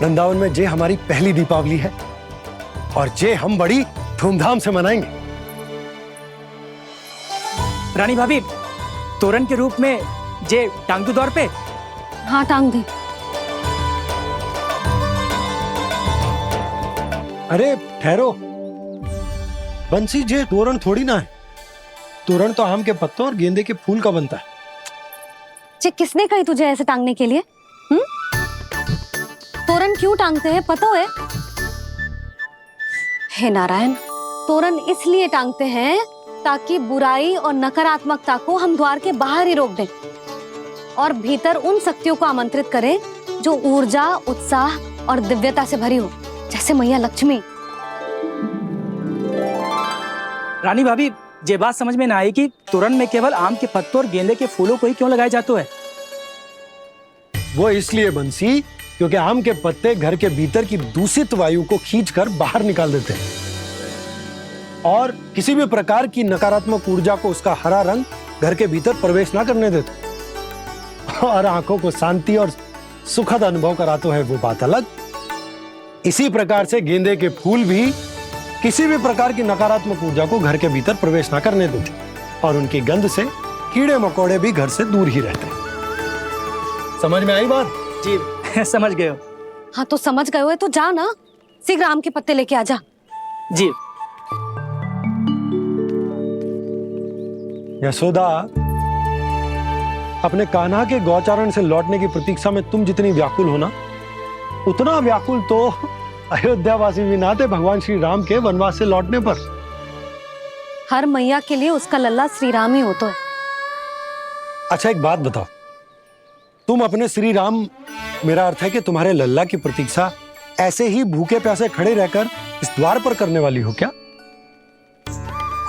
वृंदावन में जे हमारी पहली दीपावली है और जे हम बड़ी धूमधाम से मनाएंगे। रानी भाभी, तोरण के रूप में जे टांग दो दौर पे। हाँ, टांग दे। अरे ठहरो बंसी, जे तोरण थोड़ी ना है। तोरण तो आम के पत्तों और गेंदे के फूल का बनता है। जे किसने कही तुझे ऐसे टांगने के लिए? तोरण क्यों टांगते हैं पता है? हे नारायण, तोरण इसलिए टांगते हैं ताकि बुराई और नकारात्मकता को हम द्वार के बाहर ही रोक दें और भीतर उन शक्तियों को आमंत्रित करें जो ऊर्जा, उत्साह और दिव्यता से भरी हो, जैसे मैया लक्ष्मी। रानी भाभी, ये बात समझ में ना आई कि तोरण में केवल आम के पत्तों और गेंदे के फूलों को ही क्यों लगाया जाता है? वो इसलिए बंसी क्योंकि आम के पत्ते घर के भीतर की दूषित वायु को खींचकर बाहर निकाल देते हैं और किसी भी प्रकार की नकारात्मक ऊर्जा को उसका हरा रंग घर के भीतर प्रवेश ना करने देते और आंखों को शांति और सुखद अनुभव कराता है, वो बात अलग। इसी प्रकार से गेंदे के फूल भी किसी भी प्रकार की नकारात्मक ऊर्जा को घर के भीतर प्रवेश ना करने देते और उनकी गंध से कीड़े मकोड़े भी घर से दूर ही रहते हैं। समझ में आई बात? जी समझ गए हो। हाँ तो समझ गए हो तो जा ना, शीघ्र आम के पत्ते लेके आ जा। जी। यशोदा, अपने कान्हा के गौचारण से लौटने की प्रतीक्षा में तुम जितनी व्याकुल हो ना, उतना व्याकुल तो अयोध्यावासी भी ना थे भगवान श्री राम के वनवास से लौटने पर। हर मैया के लिए उसका लल्ला श्री राम ही होता है। अच्छा एक बात बताओ, तुम अपने श्री राम, मेरा अर्थ है कि तुम्हारे लल्ला की प्रतीक्षा ऐसे ही भूखे प्यासे खड़े रहकर इस द्वार पर करने वाली हो क्या?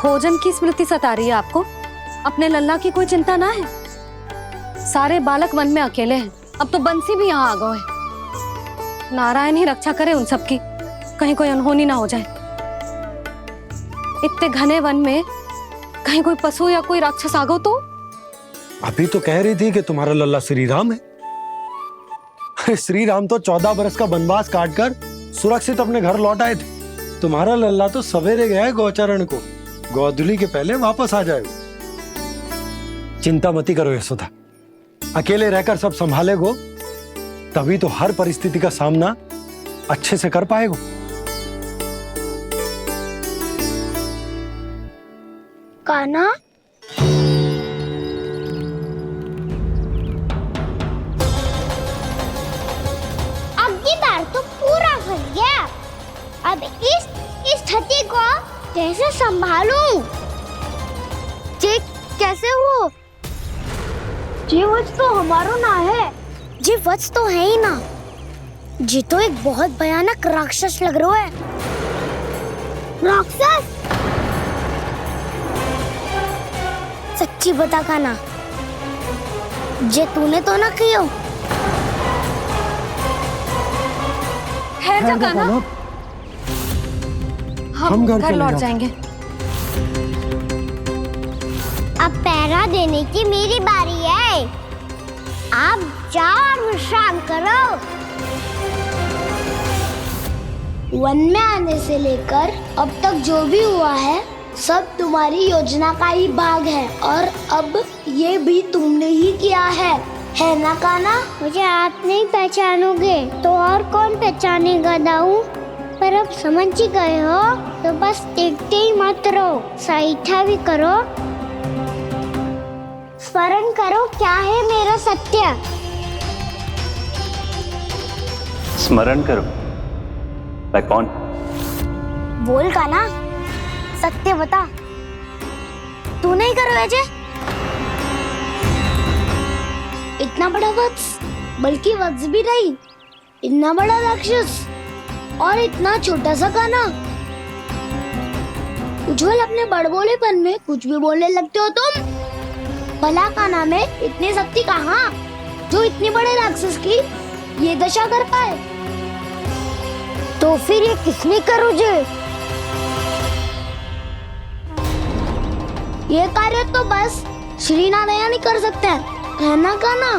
भोजन की स्मृति सता रही है आपको? अपने लल्ला की कोई चिंता ना है। सारे बालक वन में अकेले हैं, अब तो बंसी भी यहाँ आ गए हैं। नारायण ही रक्षा करे उन सबकी, कहीं कोई अनहोनी ना हो जाए। इतने घने वन में कहीं कोई पशु या कोई राक्षस आ गो तो? अभी तो कह रही थी कि तुम्हारा लल्ला श्री राम है। अरे श्री राम तो 14 बरस का वनवास काटकर सुरक्षित अपने घर लौट आए थे। तुम्हारा लल्ला तो सवेरे गया है गौचरण को, गोधूली के पहले वापस आ जाएगा। चिंता मती करो यशोदा, अकेले रहकर सब संभालेगो तभी तो हर परिस्थिति का सामना अच्छे से कर पाएगो। कान्हा, अब की बार तो पूरा फंस गया। अब इस स्थिति को कैसे संभालूं? जी कैसे हो? जी वच तो हमारो ना है। जी वच तो है ही ना। जी तो एक बहुत भयानक राक्षस लग रहा है। राक्षस? सच्ची बता कान्हा, जे तूने तो ना कियो? है जा कान्हा, हम घर लौट जाएंगे। अब पहरा देने की मेरी बारी है। आप जाओ और विश्राम करो। वन में आने से लेकर अब तक जो भी हुआ है सब तुम्हारी योजना का ही भाग है और अब ये भी तुमने ही किया है ना काना? मुझे आप नहीं पहचानोगे तो और कौन पहचानेगा दाऊ? पर अब समझ ही गए हो तो बस देखते ही मत रहो, सईठा भी करो, स्मरण करो क्या है मेरा सत्य। स्मरण करो? मैं कौन? बोल काना, सत्य बता। तू नहीं करो अजय? इतना बड़ा वत्स, बल्कि वत्स भी नहीं, इतना बड़ा राक्षस और इतना छोटा सा काना। उज्जवल अपने बड़बोलेपन में कुछ भी बोलने लगते हो तुम। भला काना में इतनी शक्ति कहाँ जो इतने बड़े राक्षस की ये दशा कर पाए? तो फिर ये किसने करो जे? ये कार्य तो बस श्री नारायण ही कर सकते हैं, है ना काना?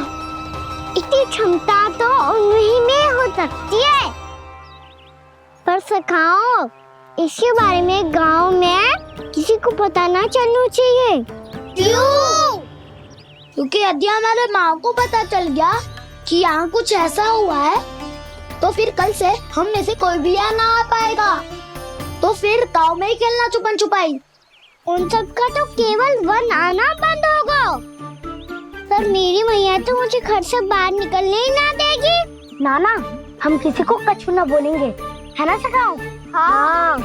इतनी क्षमता तो उन्हीं में हो सकती है, पर सखाओ इसके बारे में गांव में किसी को पता ना चलना चाहिए। क्यों? क्योंकि यदि हमारे माँ को पता चल गया कि यहाँ कुछ ऐसा हुआ है तो फिर कल से हम में से कोई भी यहाँ ना आ पाएगा। तो फिर गांव में ही खेलना छुपन छुपाई। उन सब का तो केवल वन आना बंद होगा, पर मेरी मैया तो मुझे घर से बाहर निकलने ही ना देगी। नाना, हम किसी को कछु ना बोलेंगे, है ना सखाओ? हाँ।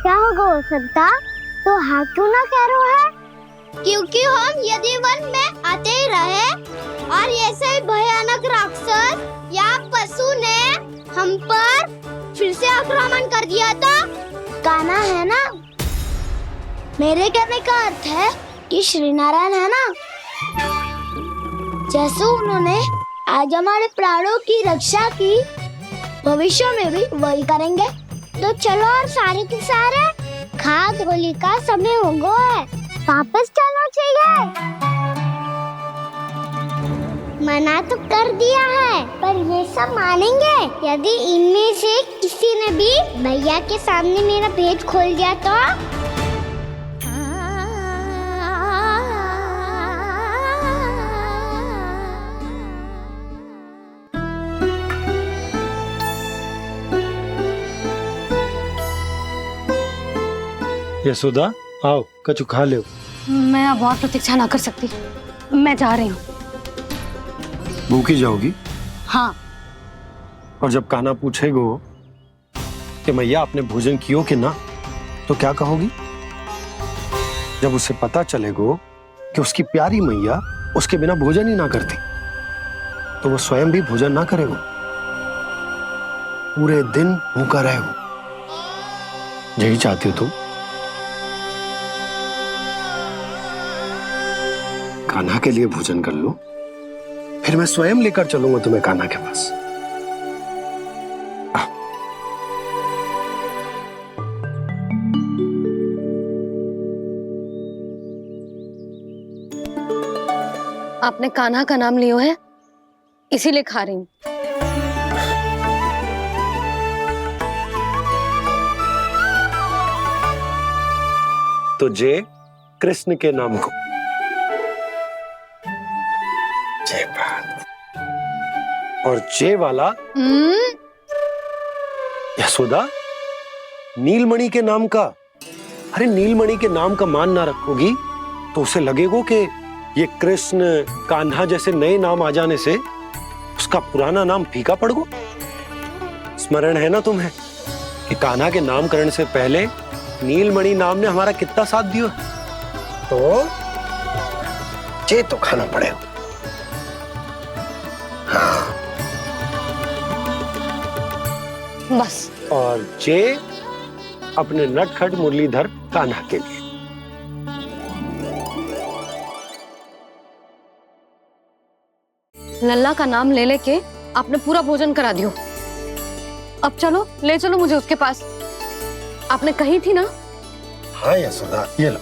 क्या होगा हो सकता? तो हाँ क्यों ना कह रहा है? क्योंकि हम यदि वन में आते ही रहे और ऐसे भयानक राक्षस या पशु ने हम पर फिर से आक्रमण कर दिया तो काना, है ना? मेरे कहने का अर्थ है कि श्री नारायण है ना, जैसे उन्होंने आज हमारे प्राणों की रक्षा की, भविष्य में भी वही करेंगे। तो चलो और सारे के सारे खाद होली का समय हो गया है, वापस चलना चाहिए। मना तो कर दिया है, पर ये सब मानेंगे यदि इनमें से किसी ने भी भैया के सामने मेरा भेद खोल दिया तो? यशोदा, आओ कछु खा लो। मैं अब और प्रतीक्षा ना कर सकती, मैं जा रही हूँ। भूखी जाओगी? हाँ। और जब कान्हा पूछेगो कि मैया आपने भोजन कियो कि ना, तो क्या कहोगी? जब उसे पता चलेगो कि उसकी प्यारी मैया उसके बिना भोजन ही ना करती, तो वो स्वयं भी भोजन ना करेगो, पूरे दिन भूखा रहेगो। यही चाहती हो तुम? कान्हा के लिए भोजन कर लो, फिर मैं स्वयं लेकर चलूंगा तुम्हें कान्हा के पास। आपने कान्हा का नाम लियो है, इसीलिए खा रही हूँ। तो जय कृष्ण के नाम को। जय बात। और जय वाला यशोदा, नीलमणि के नाम का। अरे नीलमणि के नाम का मान ना रखोगी तो उसे लगेगा कि ये कृष्ण कान्हा जैसे नए नाम आ जाने से उसका पुराना नाम फीका पड़ गो। स्मरण है ना तुम्हें कि कान्हा के नामकरण से पहले नीलमणि नाम ने हमारा कितना साथ दिया? तो जे तो खाना पड़ेगा। हाँ। बस। और जे अपने नटखट मुरलीधर कान्हा के लिए। लल्ला का नाम ले लेके आपने पूरा भोजन करा दियो। अब चलो, ले चलो मुझे उसके पास। आपने कही थी ना? हाँ यशोदा, ये लो।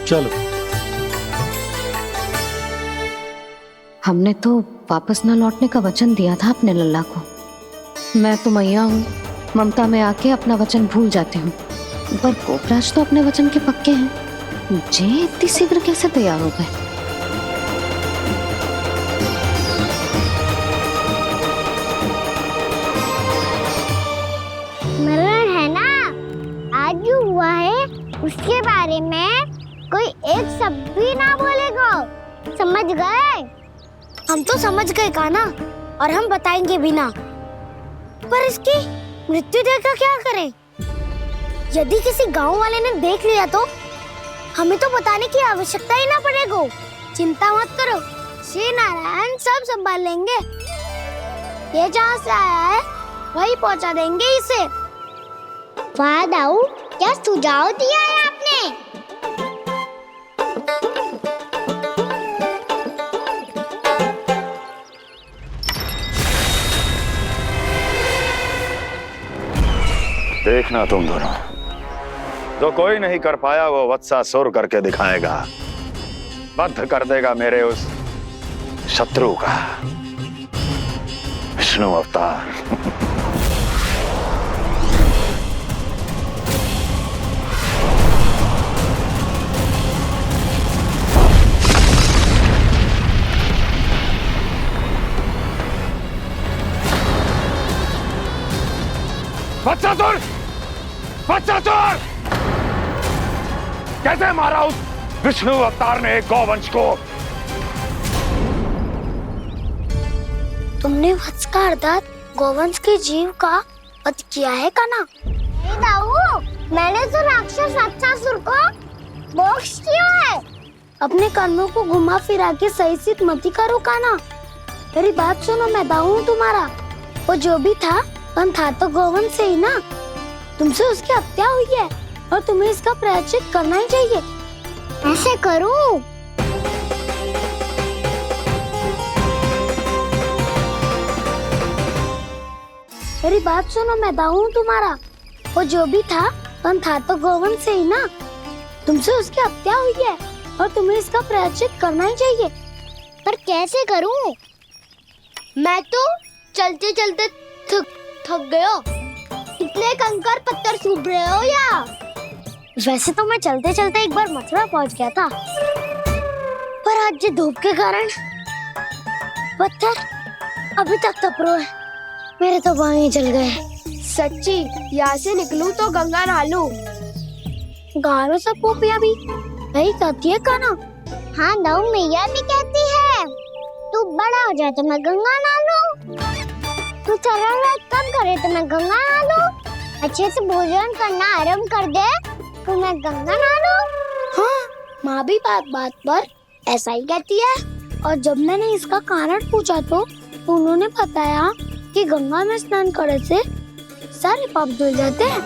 चलो। हमने तो वापस न लौटने का वचन दिया था अपने लल्ला को। मैं तो मैया हूँ, ममता में आके अपना वचन भूल जाती हूँ, पर गोपराज तो अपने वचन के पक्के हैं। जे इतनी शीघ्र कैसे तैयार हो गए? मरण है ना, आज जो हुआ है उसके बारे में कोई एक शब्द भी ना बोलेगा, समझ गए? हम तो समझ गए कान्हा, और हम बताएंगे भी ना। पर इसकी मृत्यु देखकर क्या करें? यदि किसी गांव वाले ने देख लिया तो हमें तो बताने की आवश्यकता ही ना पड़ेगा। चिंता मत करो, श्री नारायण सब संभाल लेंगे। ये जहाँ से आया है वही पहुँचा देंगे इसे। वाह दाऊ, क्या सुझाव दिया है आपने? देखना तुम दोनों, जो कोई नहीं कर पाया वो वत्सासुर करके दिखाएगा। बद्ध कर देगा मेरे उस शत्रु का विष्णु अवतार। वत्सासुर! वत्सासुर! कैसे मारा उस विष्णु अवतार ने गौवंश को? तुमने वत्स का अर्थात गौवंश के जीव का वध किया है कान्हा? नहीं दाऊ, मैंने तो राक्षस वत्सासुर को मोक्ष दिया है। अपने कर्मों को घुमा फिरा के सही सिद्ध मत करो कान्हा। मेरी बात सुनो, मैं दाऊ हूँ तुम्हारा। वो जो भी था तो गौवंश से ही ना। तुमसे उसकी हत्या हुई है और तुम्हें इसका प्रायश्चित करना ही चाहिए। ऐसे करूं? मेरी बात सुनो, मैं दाऊ हूँ तुम्हारा। वो जो भी था तो गौवंश से ही ना। तुमसे उसकी हत्या हुई है और तुम्हें इसका प्रायश्चित करना ही चाहिए। पर कैसे करूं? मैं तो चलते चलते थक गया। इतने कंकर पत्थर सूख रहे हो या? वैसे तो मैं चलते चलते एक बार मथुरा पहुंच गया था, पर आज ये धूप के कारण पत्थर अभी तक तप रहे हैं। मेरे तो पाँव ही जल गए। सच्ची, यहाँ से निकलूं तो गंगा नहा लूं। गारो सब पोपिया भी यही कहती है कान्हा। हाँ दाऊ, मैया भी कहती है तू बड़ा हो जाए तो मैं गंगा नहा लूं, तू चरण व्रत कब करे तो मैं गंगा नहा लूं, अच्छे से भोजन करना आरंभ कर दे तो मैं गंगा नहा लूं। हाँ, माँ भी बात बात पर ऐसा ही कहती है। और जब मैंने इसका कारण पूछा तो उन्होंने बताया कि गंगा में स्नान करने से सारे पाप धुल जाते हैं।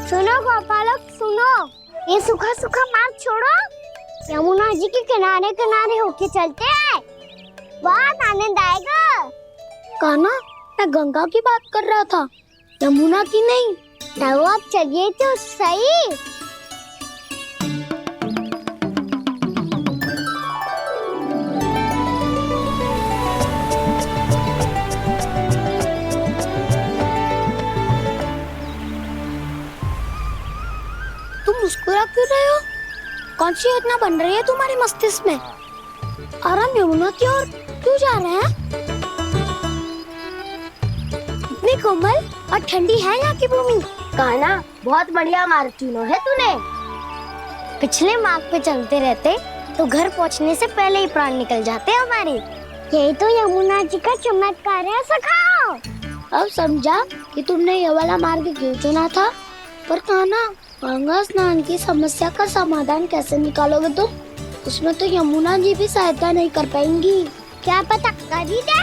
सुनो गोपालक सुनो, ये सूखा सूखा मार्ग छोड़ो, यमुना जी के किनारे किनारे होके चलते हैं, बहुत आनंद आएगा। कान्हा, मैं गंगा की बात कर रहा था, यमुना की नहीं। तो आप चलिए तो सही। तुम मुस्कुरा क्यों रहे हो? कौन सी योजना बन रही है तुम्हारे मस्तिष्क में? और हम यमुना की ओर क्यों जा रहे हैं? इतनी कोमल और ठंडी है यहाँ की भूमि। कान्हा, बहुत बढ़िया मार्ग चुना है तूने। पिछले मार्ग पे चलते रहते तो घर पहुँचने से पहले ही प्राण निकल जाते हमारे। यही तो यमुना जी का चमत्कार है सखाओ। अब समझा कि तुमने ये वाला मार्ग क्यों चुना था। पर कान्हा, गंगा स्नान की समस्या का समाधान कैसे निकालोगे तुम? उसमें तो यमुना जी भी सहायता नहीं कर पाएंगी। क्या पता कर ही दे।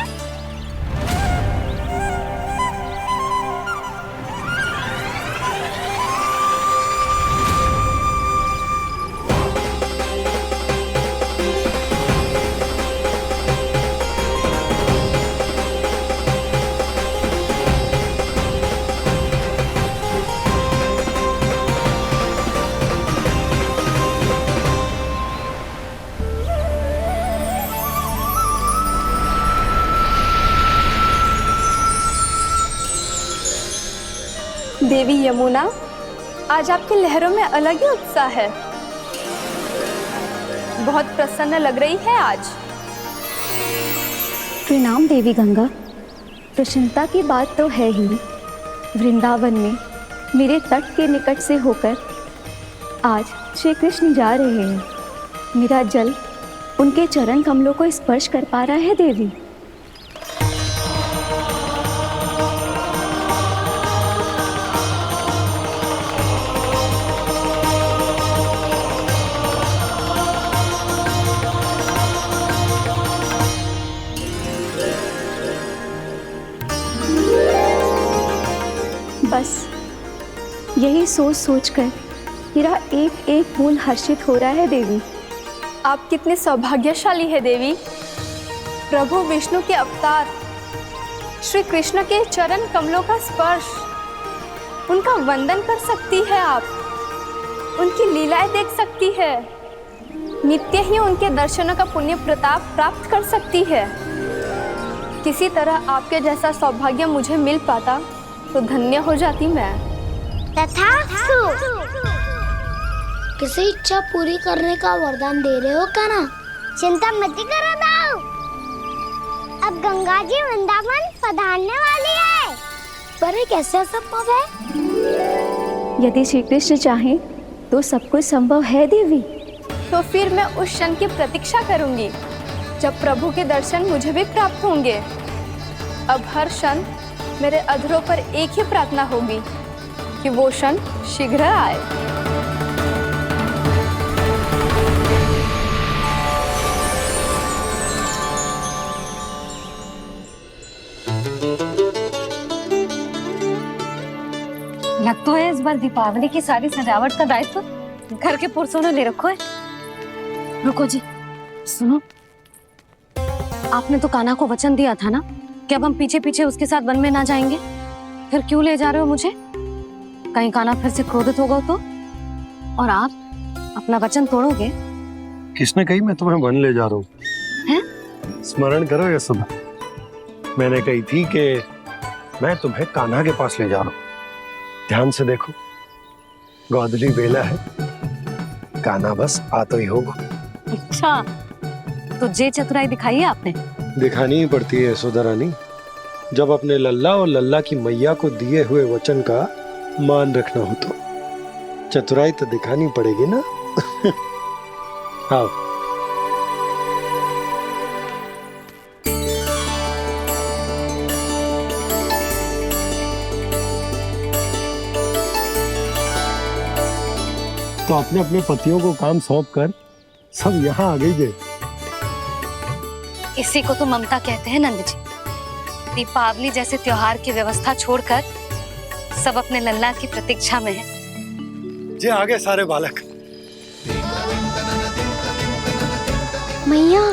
देवी यमुना, आज आपकी लहरों में अलग ही उत्साह है। बहुत प्रसन्न लग रही है आज। प्रणाम देवी गंगा। प्रसन्नता की बात तो है ही। वृंदावन में मेरे तट के निकट से होकर आज श्री कृष्ण जा रहे हैं। मेरा जल उनके चरण कमलों को स्पर्श कर पा रहा है देवी। बस यही सोच सोचकर मेरा एक एक फूल हर्षित हो रहा है देवी। आप कितने सौभाग्यशाली है देवी। प्रभु विष्णु के अवतार श्री कृष्ण के चरण कमलों का स्पर्श, उनका वंदन कर सकती है आप, उनकी लीलाएं देख सकती है, नित्य ही उनके दर्शनों का पुण्य प्रताप प्राप्त कर सकती है। किसी तरह आपके जैसा सौभाग्य मुझे मिल पाता तो धन्य हो जाती मैं। तथास्तु। किसी इच्छा पूरी करने का वरदान दे रहे हो क्या ना? चिंता मत करो दाऊ। अब गंगा जी वृंदावन पधारने वाली है। पर ये कैसे संभव है? यदि श्री कृष्ण चाहे तो सब कुछ संभव है देवी। तो फिर मैं उस क्षण की प्रतीक्षा करूंगी जब प्रभु के दर्शन मुझे भी प्राप्त होंगे। अब हर क्षण मेरे अधरों पर एक ही प्रार्थना होगी कि वो क्षण शीघ्र आए। लग तो है इस बार दीपावली की सारी सजावट का दायित्व घर के पुरुषों ने ले रखो है। रुको जी, सुनो, आपने तो कान्हा को वचन दिया था ना कि अब हम पीछे पीछे उसके साथ वन में ना जाएंगे। फिर क्यों ले जा रहे हो मुझे? कहीं कान्हा फिर से क्रोधित होगा तो? और आप अपना वचन तोड़ोगे? किसने कही मैं तुम्हें वन ले जा रहा हूँ? स्मरण करो यशोदा, मैंने कही थी कि मैं तुम्हें कान्हा के पास ले जा रहा हूँ। ध्यान से देखो, गोधली बेला है, कान्हा बस आ तो ही होगा। अच्छा, तो जे चतुराई दिखाई है आपने? दिखानी ही पड़ती है यशोदा रानी, जब अपने लल्ला और लल्ला की मैया को दिए हुए वचन का मान रखना हो तो चतुराई तो दिखानी पड़ेगी ना। आओ। तो अपने अपने पतियों को काम सौंप कर सब यहाँ आ गई थे। इसी को तो ममता कहते हैं नंद जी। दीपावली जैसे त्योहार की व्यवस्था छोड़कर सब अपने लल्ला की प्रतीक्षा में हैं। जे आगे सारे बालक। मैया,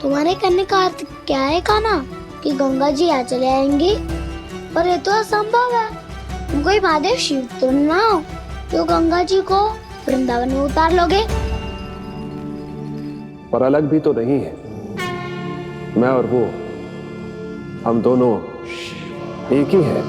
तुम्हारे कहने का अर्थ क्या है कान्हा? कि गंगा जी आ चले आएंगी? पर ये तो असंभव है। तुम कोई महादेव शिव तो ना हो तो गंगा जी को वृंदावन में उतार लोगे? पर अलग भी तो नहीं है। मैं और वो, हम दोनों एक ही हैं।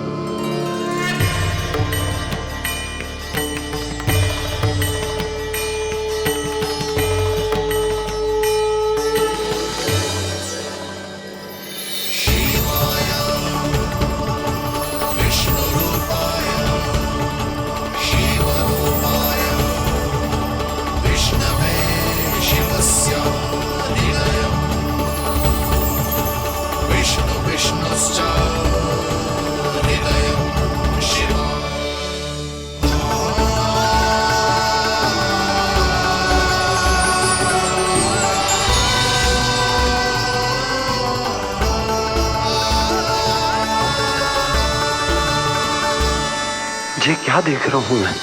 ये क्या देख रहा हूं मैं?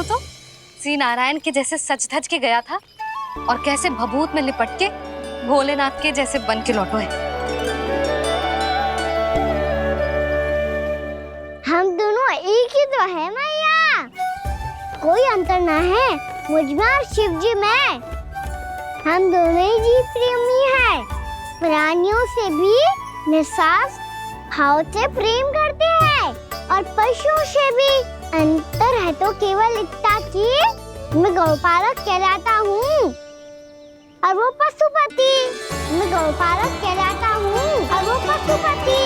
देखो तो श्री नारायण के जैसे सच धज के गया था और कैसे भभूत में लिपट के भोलेनाथ के जैसे बन के लौटो है। हम दोनों एक ही तो है मैया, कोई अंतर ना है मुझमें और शिव जी में। हम दोनों ही जीव प्रेमी हैं, प्राणियों से भी निस्वार्थ भाव से प्रेम करते हैं और पशुओं से भी। अंतर है तो केवल इतना कि मैं गौपालक कहलाता हूँ और वो पशुपति। मैं गौपालक कहलाता हूँ और वो पशुपति।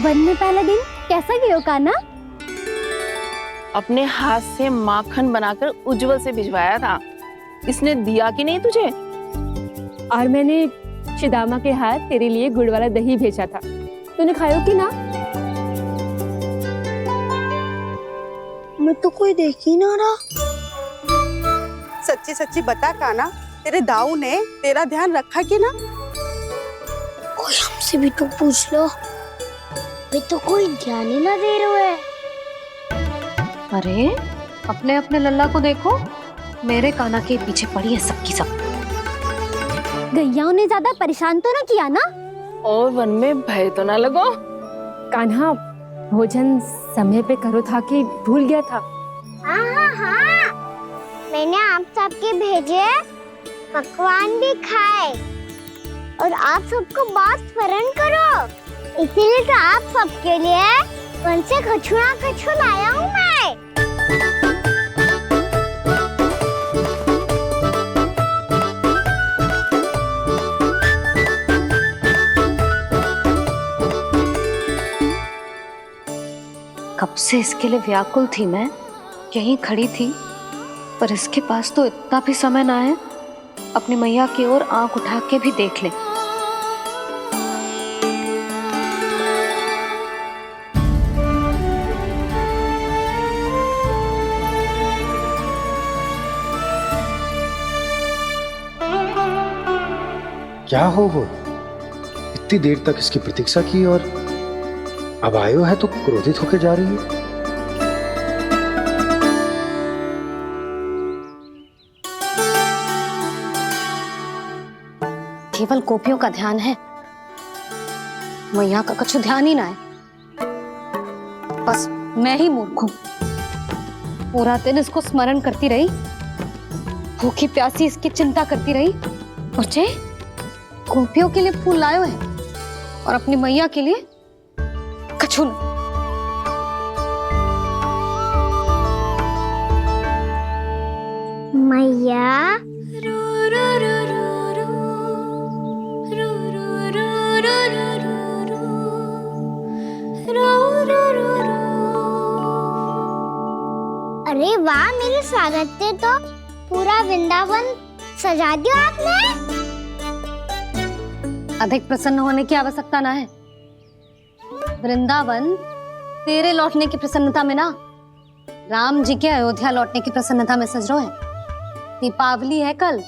वन में पहला दिन कैसा गया कान्हा? अपने हाथ से माखन बनाकर उज्जवल से भिजवाया था। इसने दिया कि नहीं तुझे? और मैंने शिदामा के हाथ तेरे लिए गुड़ वाला दही भेजा था, तूने खायो कि ना? मैं तो कोई देख ही ना रहा। सच्ची सच्ची बता कान्हा, तेरे दाऊ ने तेरा ध्यान रखा कि ना? कोई हमसे भी तो पूछ लो, वे तो कोई ध्यान ही ना दे रहे है। अरे अपने अपने लल्ला को देखो, मेरे कान्हा के पीछे पड़ी है सबकी सब। गैयाओं ने ज्यादा परेशान तो ना किया ना? और वन में भय तो ना लगो? कान्हा भोजन समय पे करो था कि भूल गया था? हाँ, मैंने आप सबके भेजे पकवान भी खाए और आप सबको बात स्मरण करो, इसीलिए तो आप सबके लिए वन से कछु लाया हूँ मैं। कब से इसके लिए व्याकुल थी मैं, यहीं खड़ी थी, पर इसके पास तो इतना भी समय ना है अपनी मैया की ओर आंख उठा के भी देख ले। क्या हो वो? इतनी देर तक इसकी प्रतीक्षा की और अब आयो है तो क्रोधित होकर जा रही है। केवल गोपियों का ध्यान है, मैया का कुछ ध्यान ही ना है। बस मैं ही मूर्ख हूं, पूरा दिन इसको स्मरण करती रही, भूखी प्यासी इसकी चिंता करती रही, और जे गोपियों के लिए फूल लायो है और अपनी मैया के लिए कछु न। मैया अरे वाह, मेरे स्वागत पे तो पूरा वृंदावन सजा दिया आपने। अधिक प्रसन्न होने की आवश्यकता ना है। वृंदावन तेरे लौटने की प्रसन्नता में ना, राम जी के अयोध्या लौटने की प्रसन्नता में सज रहा है। दीपावली है कल।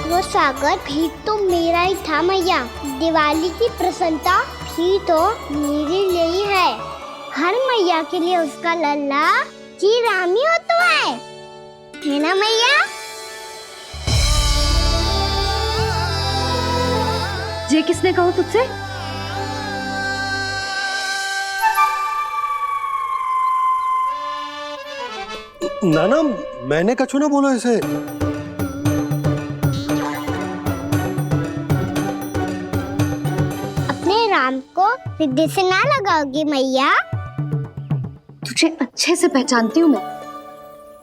वो स्वागत भी तो मेरा ही था मैया। दिवाली की प्रसन्नता भी तो मेरे लिए ही है। हर मैया के लिए उसका लल्ला जी राम ही होता है ना मैया? ये किसने कहा तुझसे? नाना, मैंने कछु ना बोला इसे। अपने राम को हृदय से ना लगाओगी मैया? तुझे अच्छे से पहचानती हूँ मैं,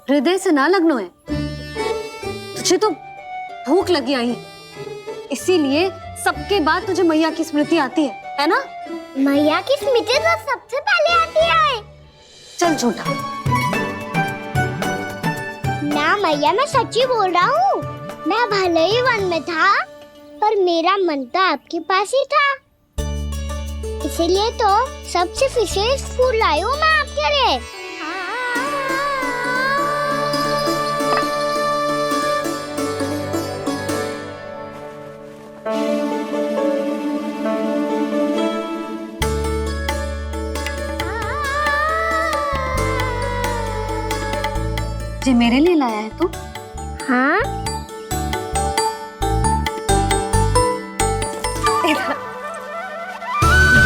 हृदय से ना लगनो है। तुझे तो भूख लगी आई है, इसीलिए सबके बाद तुझे मैया की स्मृति आती है ना? मैया की स्मृति तो सबसे पहले आती है। चल झूठा। ना मैया, मैं सच्ची बोल रहा हूँ। मैं भले ही वन में था, पर मेरा मन तो आपके पास ही था, इसीलिए तो सबसे विशेष फूल लाई हूँ मैं आपके लिए। मेरे लिए लाया है तू? हाँ।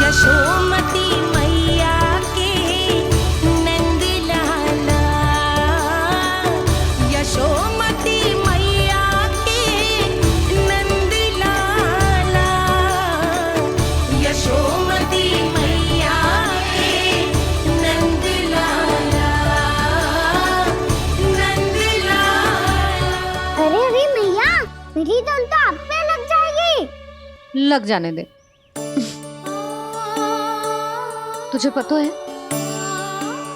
यशोमती मैया के नंद लाला, यशोमती मैया के नंद लाला, यशोमती मैया के नंद लाला, नंद लाला। अरे अरे मैया, मेरी धुन तो आप पे लग जाएगी। लग जाने दे। तुझे पता है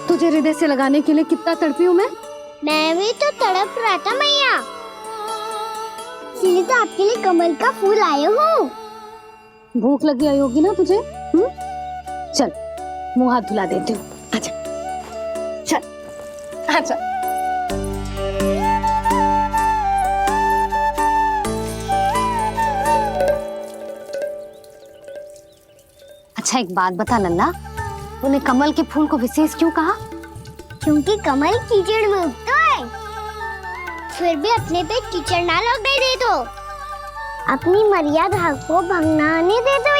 तुझे हृदय से लगाने के लिए कितना तड़पी हूँ मैं भी तो तड़प रहा था मैया, इसलिए तो आपके लिए कमल का फूल आया हूँ। भूख लगी आई होगी ना तुझे? चल मुंह हाथ धुला देती हूँ। आजा चल आजा। अच्छा एक बात बता लल्ला, तूने कमल के फूल को विशेष क्यों कहा? क्योंकि कमल कीचड़ में उगता है, फिर भी अपने पे कीचड़ ना लगने दे दो, अपनी मर्यादा को भंगने दे दो।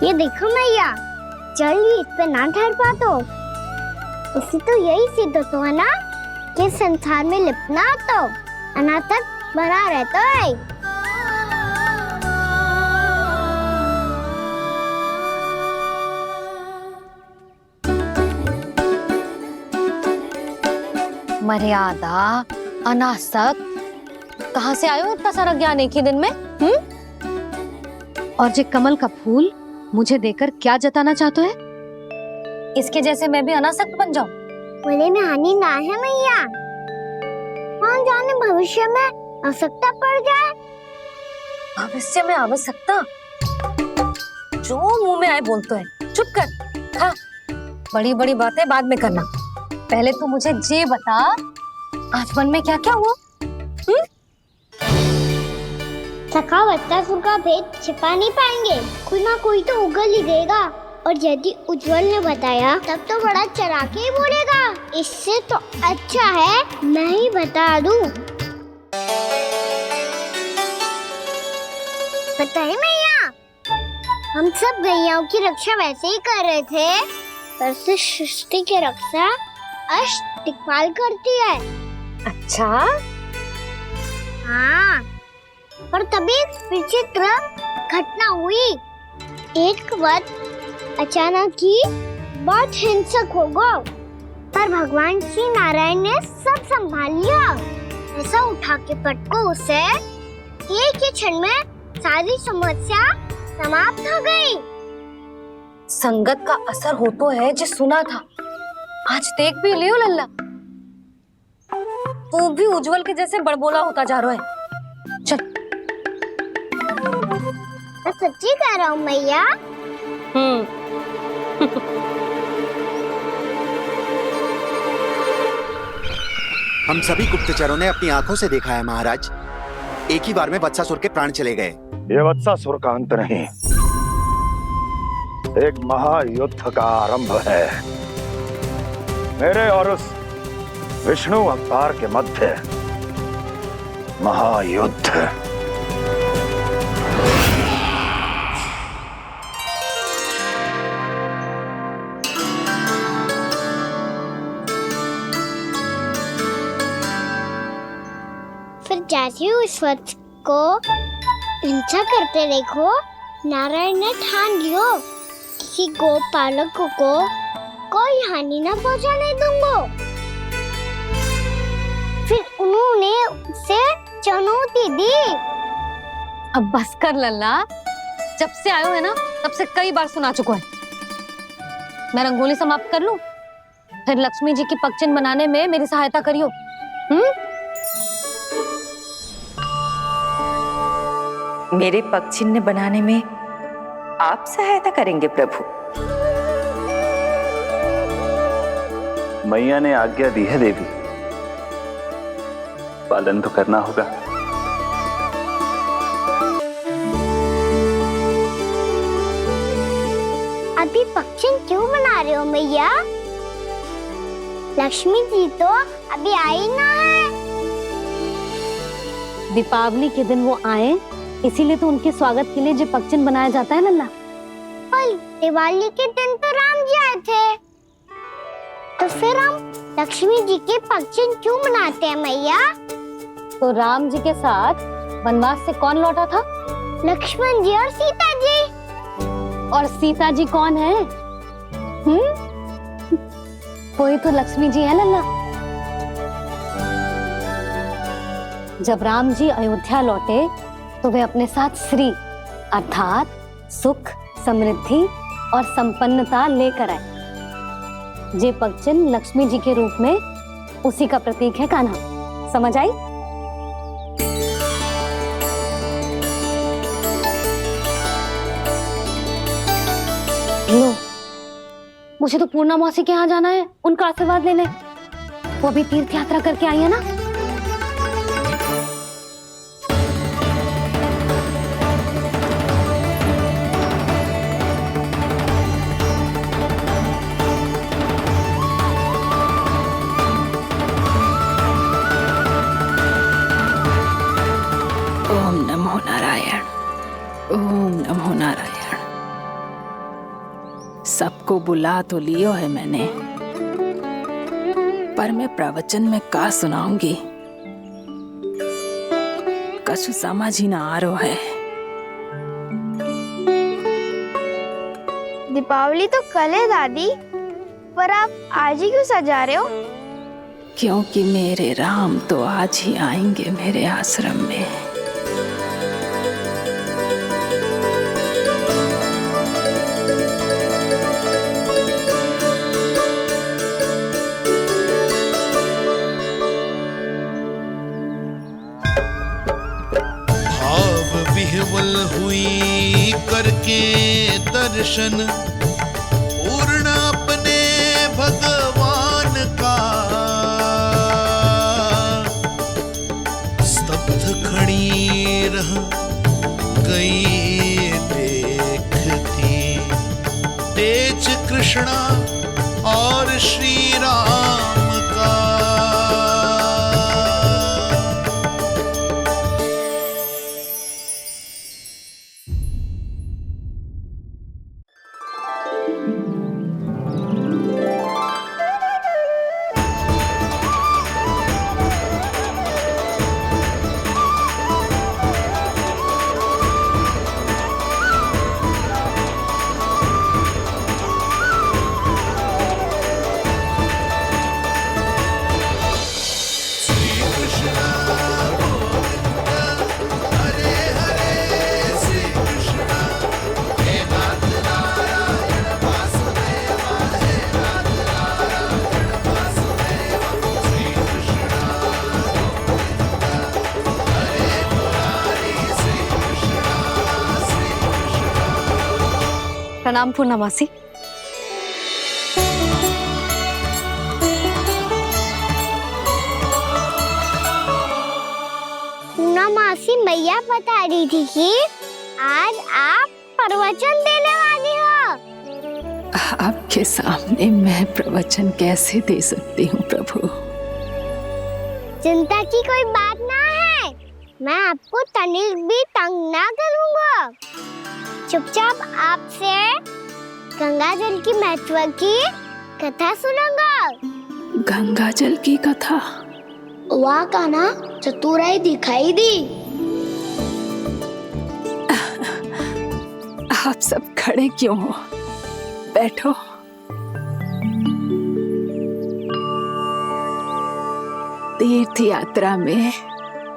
ये देखो मैया, जल ही इस पे ना ठहर पा तो इसी तो यही सिद्ध होता है ना कि संसार में लिपना तो अनाथ तक बना रहता है। मर्यादा, अनासक, कहाँ से आयो इतना सारा ज्ञान एक ही दिन में? और जे कमल का फूल मुझे देकर क्या जताना चाहते है? इसके जैसे मैं भी अनासक्त बन जाऊं? बोले में हानि ना है मैया, कौन जाने भविष्य में आवश्यकता पड़ जाए। भविष्य में आवश्यकता? जो मुंह में आए बोलते हैं, चुप कर। हाँ, बड़ी बड़ी बातें बाद में करना, पहले तू मुझे ये बता आज मन में क्या क्या हुआ? सखा वत्सासुर का भेद छिपा नहीं पाएंगे, कोई ना कोई तो उगल ही देगा, और यदि उज्जवल ने बताया तब तो बड़ा चला के ही बोलेगा। इससे तो अच्छा है मैं ही बता दूं। बताइए मैया, हम सब गैयाओं की रक्षा वैसे ही कर रहे थे, पर से सृष्टि की रक्षा अष्ट दिक्पाल करती है। अच्छा? हाँ, पर तभी विचित्र घटना हुई। एक वक्त अचानक ही बहुत हिंसक हो गया, पर भगवान श्री नारायण ने सब संभाल लिया। ऐसा उठा के पटको उसे, एक ही क्षण में सारी समस्या समाप्त हो गई। संगत का असर हो तो है जो सुना था, आज देख भी लियो लल्ला, तू भी उज्जवल के जैसे बड़बोला होता जा रहा है। चल। मैं सच्ची कह रहा हूँ मैया। हम सभी गुप्तचरों ने अपनी आंखों से देखा है महाराज, एक ही बार में वत्सासुर के प्राण चले गए। ये वत्सासुर का अंत नहीं, एक महायुद्ध का आरंभ है, मेरे और उस विष्णु अवतार के मध्य महायुद्ध। फिर जैसे ही उस वक्त को हिंसा करते देखो, नारायण ने ठान लियो किसी गोपालक को कोई हानि न पहुंचाने दूंगा। फिर उन्होंने उसे चुनौती दी। अब बस कर लल्ला, जब से आयो है ना तब से कई बार सुना चुका है। मैं रंगोली समाप्त कर लूं, फिर लक्ष्मी जी की पगचिन बनाने में मेरी सहायता करियो। मेरे पगचिन्ह बनाने में आप सहायता करेंगे प्रभु? मैया ने आज्ञा दी है देवी, पालन तो करना होगा। अभी पक्षी पक्षी क्यों बना रहे हो मैया? लक्ष्मी जी तो अभी आई ना है। दीपावली के दिन वो आए, इसीलिए तो उनके स्वागत के लिए जो पक्षन बनाया जाता है लल्ला। पर दिवाली के दिन तो राम जी आए थे, तो फिर हम लक्ष्मी जी के पक्षन क्यों बनाते हैं मैया? तो राम जी के साथ वनवास से कौन लौटा था? लक्ष्मण जी और सीता जी। और सीता जी कौन है? वही तो लक्ष्मी जी है लल्ला। जब राम जी अयोध्या लौटे तो वे अपने साथ श्री अर्थात सुख, समृद्धि और संपन्नता लेकर आए। जे पक्षन लक्ष्मी जी के रूप में उसी का प्रतीक है कान्हा। समझ आई? लो, मुझे तो पूर्णा मौसी के यहाँ जाना है, उनका आशीर्वाद लेने। वो भी तीर्थ यात्रा करके आई है ना। ओम नमो नारायण, ओम नमो नारायण। सबको बुला तो लियो है मैंने, पर मैं प्रवचन में का सुनाऊंगी, कछु समझ ही ना आ रहा है। दीपावली तो कल है दादी, पर आप आज ही क्यों सजा रहे हो? क्योंकि मेरे राम तो आज ही आएंगे मेरे आश्रम में। विह्वल हुई करके दर्शन पूर्ण अपने भगवान का, स्तब्ध खड़ी रह गई देखती तेज कृष्णा और श्री राम का। प्रणाम पूर्णा मौसी। पूर्णा मासी मैया बता रही थी कि आज आप प्रवचन देने वाली हो। आपके सामने मैं प्रवचन कैसे दे सकती हूँ प्रभु? चिंता की कोई बात ना है, मैं आपको तनिक भी तंग ना करूँगा। चुपचाप आपसे गंगा जल की महत्व की कथा सुनूंगा। गंगा जल की कथा? वाह कान्हा, चतुराई दिखाई दी। आप सब खड़े क्यों हो? बैठो। तीर्थ यात्रा में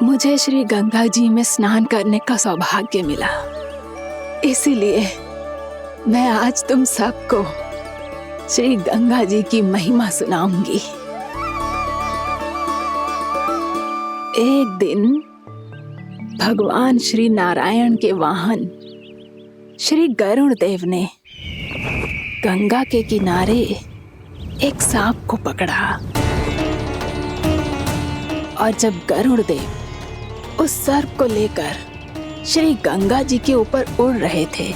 मुझे श्री गंगा जी में स्नान करने का सौभाग्य मिला, इसीलिए मैं आज तुम सबको श्री गंगा जी की महिमा सुनाऊंगी। एक दिन भगवान श्री नारायण के वाहन श्री गरुड़ देव ने गंगा के किनारे एक सांप को पकड़ा, और जब गरुड़ देव उस सर्प को लेकर श्री गंगा जी के ऊपर उड़ रहे थे,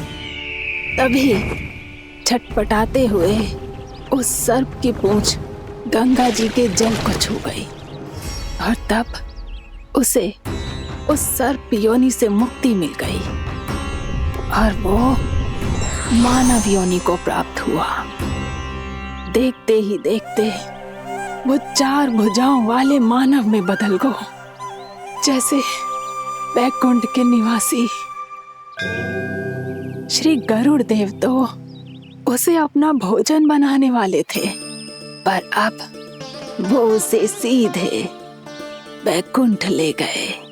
तभी छटपटाते हुए उस सर्प की पूंछ गंगा जी के जल को छू गई और तब उसे उस सर्प योनि से मुक्ति मिल गई और वो मानव योनि को प्राप्त हुआ। देखते ही देखते वो 4 भुजाओं वाले मानव में बदल गो, जैसे बैकुंठ के निवासी श्री गरुड़ देव तो उसे अपना भोजन बनाने वाले थे, पर अब वो उसे सीधे बैकुंठ ले गए।